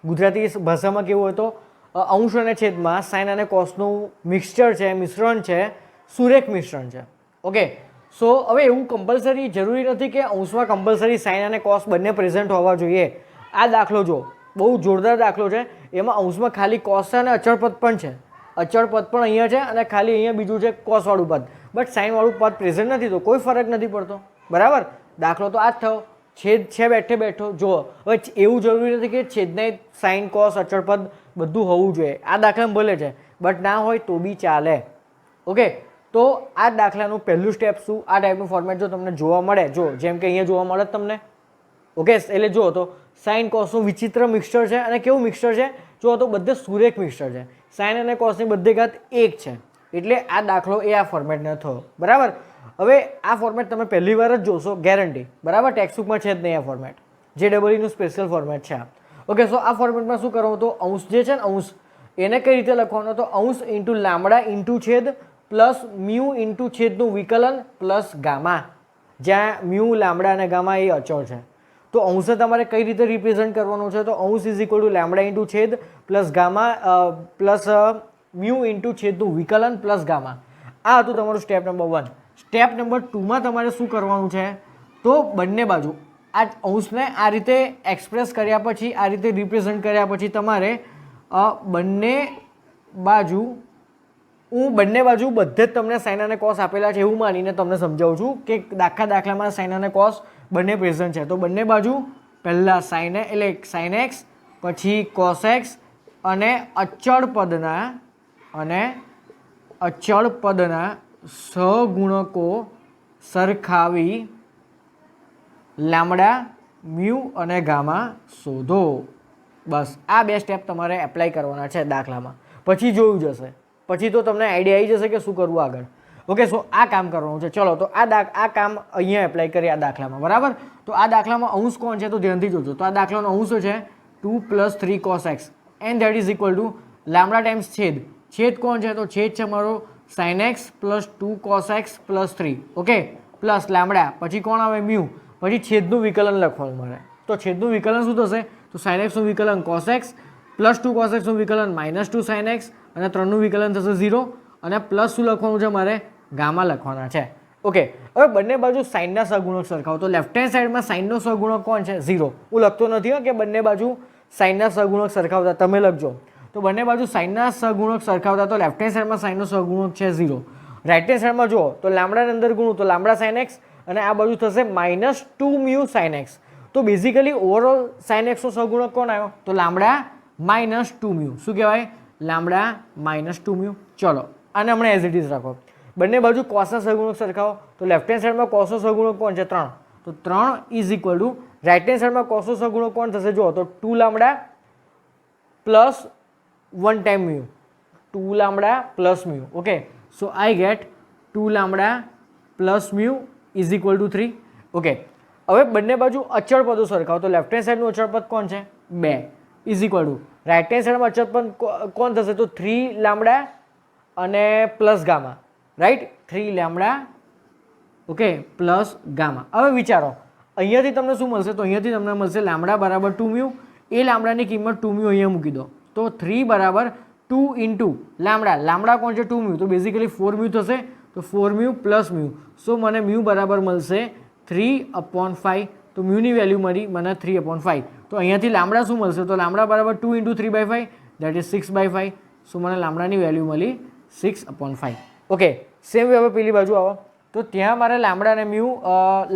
ગુજરાતી ભાષામાં કેવું હોય તો અંશ અને છેદમાં સાઇન અને કોસનું મિક્સચર છે, મિશ્રણ છે, સુરેખ મિશ્રણ છે. ઓકે, સો હવે એવું કમ્પલસરી જરૂરી નથી કે અંશમાં કમ્પલસરી સાઇન અને કોસ બંને પ્રેઝન્ટ હોવા જોઈએ. આ દાખલો જો બહુ જોરદાર દાખલો છે, એમાં અંશમાં ખાલી કોસ છે અને અચળ પદ પણ છે. અચળ પદ પણ અહીંયા છે અને ખાલી અહીંયા બીજું છે કોસવાળું પદ, બટ સાઇનવાળું પદ પ્રેઝન્ટ નથી તો કોઈ ફરક નથી પડતો બરાબર. દાખલો તો આ જ થયો, છેદ છે બેઠે બેઠો. જુઓ, હવે એવું જરૂરી નથી કે છેદને સાઇન કોસ અચળ પદ બધું હોવું જોઈએ. આ દાખલામાં ભલે છે બટ ના હોય તો બી ચાલે. ઓકે, તો આ દાખલાનું પહેલું સ્ટેપ શું, આ ટાઈપનું ફોર્મેટ જો તમને જોવા મળે, જો જેમ કે અહીંયા જોવા મળે તમને. ઓકે, એટલે જુઓ તો સાઇન કોસનું વિચિત્ર મિક્સચર છે, અને કેવું મિક્સચર છે જુઓ તો બધે સુરેખ મિક્સચર છે. સાઇન અને કોસની બધી ઘાત 1 છે, એટલે આ દાખલો એ આ ફોર્મેટનો થયો બરાબર. હવે આ ફોર્મેટ તમે પહેલી વાર જ જોશો ગેરંટી બરાબર, ટેક્સ્ટબુકમાં છે જ નહીં આ ફોર્મેટ, JEEનું સ્પેશિયલ ફોર્મેટ છે આ. ઓકે, સો આ ફોર્મેટમાં શું કરવાનું તો અંશ જે છે ને અંશ એને કઈ રીતે લખવાનો તો અંશ ઇન્ટુ લામડા ઇન્ટુ છેદ પ્લસ મ્યુ ઇન્ટુ છેદનું વિકલન પ્લસ ગામા, જ્યાં મ્યુ લામડા અને ગામા એ અચળ છે. તો અંશે તમારે કઈ રીતે રિપ્રેઝન્ટ કરવાનું છે તો અંશ is equal to lambda into છેદ plus gamma plus mu into છેદનું વિકલન પ્લસ ગામા. આ હતું તમારું સ્ટેપ નંબર 1. સ્ટેપ નંબર 2માં તમારે શું કરવાનું છે, તો બંને બાજુ આ અંશને આ રીતે એક્સપ્રેસ કર્યા પછી, આ રીતે રિપ્રેઝન્ટ કર્યા પછી તમારે બંને બાજુ, હું બંને બાજુ બધે જ તમને સાઇન અને કોસ આપેલા છે એવું માનીને તમને સમજાવું છું કે દાખલામાં સાઇન અને કોસ બંને પ્રેઝન્ટ છે. તો બંને બાજુ પહેલાં સાઇન એટલે સાઇન એક્સ, પછી કોસ એક્સ અને અચળ પદના સહગુણકો સરખાવી લેમ્બડા, મ્યુ અને ગામા શોધો. બસ આ 2 સ્ટેપ તમારે એપ્લાય કરવાના છે દાખલામાં. પછી જોયું જશે, પછી તો તમને આઈડિયા આવી જશે કે શું કરવું આગળ. ઓકે, સો આ કામ કરવાનું છે. ચલો તો આ કામ અહીંયા એપ્લાય કરીએ આ દાખલામાં, બરાબર. તો આ દાખલામાં અંશ કોણ છે તો ધ્યાનથી જોજો. તો આ દાખલાનો અંશ છે 2 + 3 cos x and that is equal two lambda times છેદ. છેદ કોણ છે તો છેદ છે મારો sin x + 2 cos x + 3, okay, plus lambda, પછી કોણ આવે મ્યુ, પછી છેદનું વિકલન લખવાનું મારે. તો છેદનું વિકલન શું થશે, તો sin x નું વિકલન cos x + 2 cos x નું વિકલન -2 sin x અને 3નું વિકલન થશે 0 અને પ્લસ શું લખવાનું છે મારે, ગામા લખવાના છે. ઓકે, હવે બંને બાજુ સાઇનના સહગુણક સરખાવો. તો લેફ્ટ હેન્ડ સાઈડમાં સાઇનનો સહગુણક કોણ છે, 0. હું લખતો નથી કે બંને બાજુ સાઇનના સહગુણક સરખાવતા, તમે લખજો. તો બંને બાજુ સાઇનના સહગુણક સરખાવતા, તો લેફ્ટ હેન્ડ સાઈડમાં સાઇનનો સહગુણક છે 0. રાઇટ હેન્ડ સાઈડમાં જુઓ તો લેમ્બડાની અંદર ગુણું તો લેમ્બડા sin x અને આ બાજુ થશે -2 મ્યુ sin x. તો બેઝિકલી ઓવરઓલ sin x નો સહગુણક કોણ આવ્યો, તો લેમ્બડા -2 મ્યુ. શું કહેવાય, લેમ્બડા -2 મ્યુ. ચલો આને હમણાં એઝ ઇટ ઇઝ રાખો. બંને બાજુ કોસના સહગુણક સરખાવો. તો લેફ્ટ હેન્ડ સાઈડમાં કોસનો સહગુણક કોણ છે, 3. તો 3 is equal to right hand સાઈડમાં કોસનો સહગુણક કોણ થશે, જુઓ તો 2 lambda plus 1 time mu, 2 lambda plus mu. Okay, so I get 2 lambda plus mu is equal to 3. Okay, હવે બંને બાજુ અચળ પદો સરખાવો. તો લેફ્ટ હેન્ડ સાઈડનું અચળ પદ કોણ છે, 2 is equal to right hand સાઈડમાં અચળ પદ કોણ થશે, તો 3 લેમ્બડા અને plus gamma, right, 3 lambda, okay, plus gamma. હવે વિચારો અહીંયાથી તમને શું મળશે, તો અહીંયાથી તમને મળશે લેમ્બડા બરાબર 2 મ્યુ. એ લેમ્બડાની કિંમત 2 મ્યુ અહીંયા મૂકી દો. તો 3 બરાબર 2 ઇન્ટુ લેમ્બડા, લેમ્બડા કોણ છે 2 મ્યુ, તો બેઝિકલી 4 મ્યુ થશે. તો 4 મ્યુ પ્લસ મ્યુ, સો મને મ્યુ બરાબર મળશે 3/5. તો મ્યુની વેલ્યુ મળી મને 3/5. તો અહીંયાથી લેમ્બડા શું મળશે, તો લેમ્બડા બરાબર 2 ઇન્ટુ 3/5 દેટ ઇઝ 6/5. સો મને લેમ્બડાની વેલ્યુ મળી 6/5. ઓકે, સેમ હવે પેલી બાજુ આવો. તો ત્યાં મારે લેમ્બડા અને મ્યુ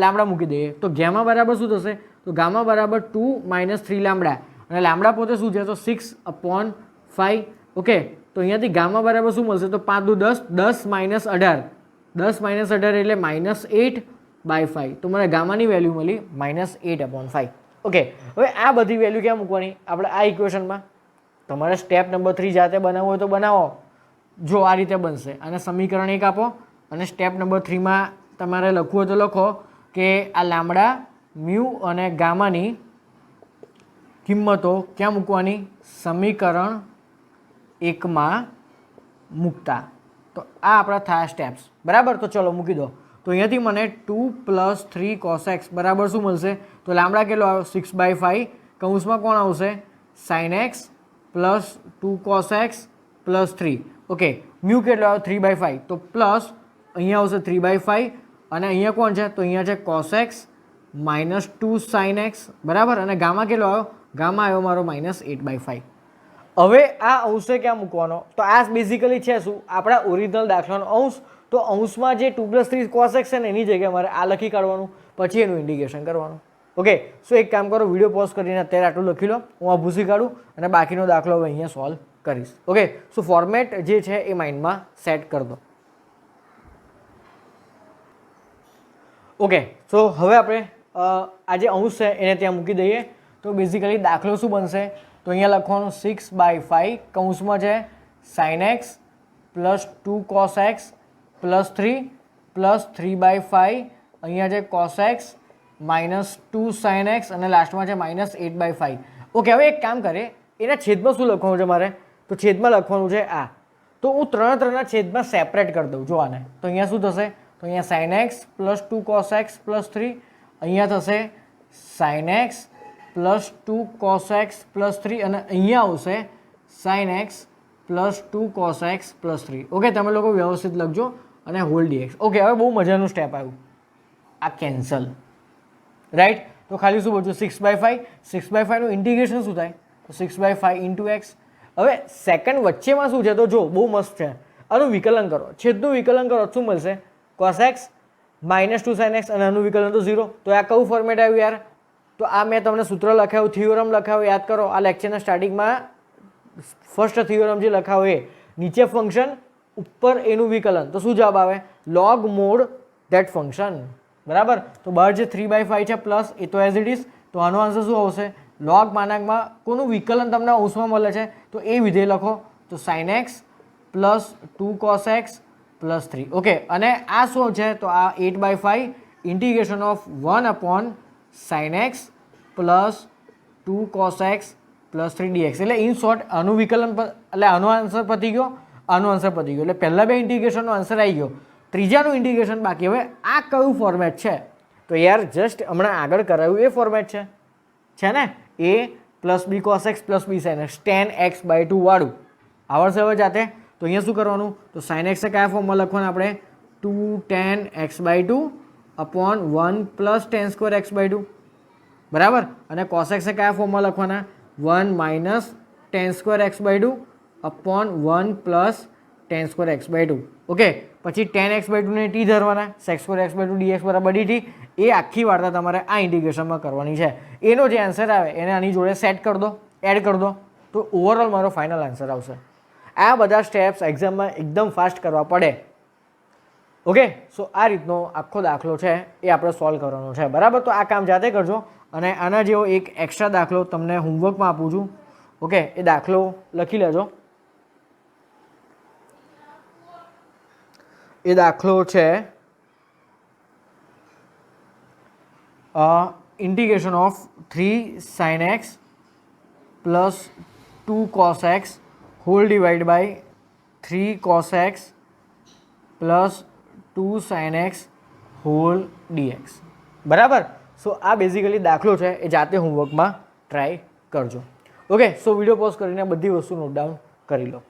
લેમ્બડા મૂકી દઈએ. તો ગામા બરાબર શું થશે, તો ગામા બરાબર 2 - 3 લેમ્બડા અને લેમ્બડા પોતે શું છે, તો 6/5. ઓકે, તો અહીંયાથી ગામા બરાબર શું મળશે, તો 5 દુ 10, 10 - 18, 10 - 18 એટલે -8/5. તો મને ગામાની વેલ્યુ મળી -8/5. ઓકે, હવે આ બધી વેલ્યુ ક્યાં મૂકવાની, આપણે આ ઇક્વેશનમાં. તમારે સ્ટેપ નંબર 3 જાતે બનાવવું હોય તો બનાવો. જો આ રીતે બનશે, અને સમીકરણ 1 આપો અને સ્ટેપ નંબર 3માં તમારે લખવું હોય તો લખો કે આ લેમ્બડા, મ્યુ અને ગામાની કિંમતો ક્યાં મૂકવાની, સમીકરણ 1માં મૂકતા. તો આ આપણા થયા સ્ટેપ્સ, બરાબર. તો ચલો મૂકી દો. તો અહીંયાથી મને 2 + 3 cos x બરાબર શું મળશે, તો લેમ્બડા કેટલો આવ્યો, 6/5. કૌંસમાં કોણ આવશે, sin x + 2 cos x + 3. Okay, mu કેટલો આવ્યો, 3/5. તો પ્લસ અહીંયા આવશે 3/5 અને અહીંયા કોણ છે, તો અહીંયા છે cos x -2 sin x, બરાબર. અને ગામા કેટલો આવ્યો, ગામા આવ્યો મારો -8/5. હવે આ અંશે ક્યાં મૂકવાનો, તો આ બેઝિકલી છે શું, આપણા ઓરિજિનલ દાખલાનો અંશ. તો અંશમાં જે 2 + 3 cos x છે ને એની જગ્યાએ મારે આ લખી કાઢવાનું, પછી એનું ઇન્ડિકેશન કરવાનું. ઓકે, સો એક કામ કરો, વિડીયો પોઝ કરીને અત્યારે આટલું લખી લો, હું આ ભૂસી કાઢું અને બાકીનો દાખલો હવે અહીંયા સોલ્વ કરીશ. ઓકે, સો ફોર્મેટ જે છે એ માઇન્ડમાં સેટ કરી દો. ઓકે, સો હવે આપણે આ જે અંશ છે એને ત્યાં મૂકી દઈએ. તો બેઝિકલી દાખલો શું બનશે, તો અહીંયા લખવાનું 6/5 કૌંસમાં છે sin x + 2 cos x + 3 + 3/5 અહીંયા છે cos x -2 sin x અને લાસ્ટમાં છે -8/5. ઓકે, હવે એક કામ કરીએ, એના છેદમાં શું લખવાનું છે મારે, તો છેદમાં લખવાનું છે આ. તો હું 3 છેદમાં સેપરેટ કરી દઉં. જો આને, તો અહીંયા શું થશે, તો અહીંયા sin x + 2 cos x + 3, અહીંયા થશે sin x + 2 cos x + 3 અને અહીંયા આવશે sin x + 2 cos x + 3. Okay, તમે લોકો વ્યવસ્થિત લખજો અને હોલ ડીએક્સ. ઓકે, હવે બહુ મજાનું સ્ટેપ આવ્યું, આ કેન્સલ, રાઈટ. તો ખાલી શું બચ્યું? 6/5. 6/5નું ઇન્ટિગ્રેશન શું થાય? તો 6/5 ઇન્ટુ એક્સ. હવે સેકન્ડ વચ્ચેમાં શું છે? તો જો બહુ મસ્ત છે, આનું વિકલન કરો, છેદનું વિકલન કરો, શું મળશે? cos x -2 sin x, અને આનું વિકલન તો 0. તો આ કયું ફોર્મેટ આવ્યું યાર? તો આ મેં તમને સૂત્ર લખાવ્યું, થિયોરમ લખાવ્યું, યાદ કરો. આ લેક્ચરના સ્ટાર્ટિંગમાં ફર્સ્ટ થિયોરમ જે લખાવ્યો એ નીચે ફંક્શન, ઉપર એનું વિકલન. તો શું જવાબ આવે? log mod that function. બરાબર. તો બહાર જે 3/5 છે પ્લસ, એ તો એઝ ઇટ ઇઝ. તો આનો આન્સર શું આવશે? log માનાંકમાં કોનું વિકલન તમને અંશમાં મળે છે તો એ વિધેય લખો. તો sin x plus 2 cos x plus 3. Okay, અને આ શું છે? તો આ 8/5 integration of 1 sin x plus 2 cos x plus 3 dx. એટલે ઇન શોર્ટ આનું વિકલન, એટલે આનો આન્સર પતી ગયો, આનો આન્સર પતી ગયો. એટલે પહેલા બે ઇન્ટિગ્રેશનનો આન્સર આવી ગયો, ત્રીજાનું ઇન્ટિગ્રેશન બાકી. હવે આ કયું ફોર્મેટ છે? તો યાર જસ્ટ હમણાં આગળ કરાયું એ ફોર્મેટ છે ને? a plus B cos X plus B sine X, tan x/2 વાળું. આવડશે હવે જાતે? તો અહીંયા શું કરવાનું? તો સાઇન એક્સ કયા ફોર્મમાં લખવાનું આપણે? 2 tan x/2 upon 1 plus tan square x/2. બરાબર. અને કોસ એક્સ કયા ફોર્મમાં લખવાના? 1 minus tan square x/2 upon 1 plus tan square x/2. Okay, પછી tan x/2 ને ટી ધરવાના, sec સ્ક્વેર x/2 dx બરાબર dt. એ આખી વાર્તા તમારે આ ઇન્ટિગ્રેશનમાં કરવાની છે. એનો જે આન્સર આવે એને આની જોડે સેટ કરી દો, એડ કરી દો, તો ઓવરઓલ મારો ફાઇનલ આન્સર આવશે. આ બધા સ્ટેપ્સ એક્ઝામમાં એકદમ ફાસ્ટ કરવા પડે. ઓકે, સો આ રીતનો આખો દાખલો છે એ આપણે સોલ્વ કરવાનો છે. બરાબર. તો આ કામ જાતે કરજો. અને આના જેવો એક એક્સ્ટ્રા દાખલો તમને હોમવર્કમાં આપું છું. ઓકે, એ દાખલો લખી લેજો. એ દાખલો છે integration of 3 sin x plus 2 cos x whole divide by 3 cos x plus 2 sin x whole dx. બરાબર. સો આ બેઝિકલી દાખલો છે, એ જાતે હોમવર્કમાં ટ્રાય કરજો. ઓકે, સો વિડીયો પોઝ કરીને બધી વસ્તુ નોટ ડાઉન કરી લો.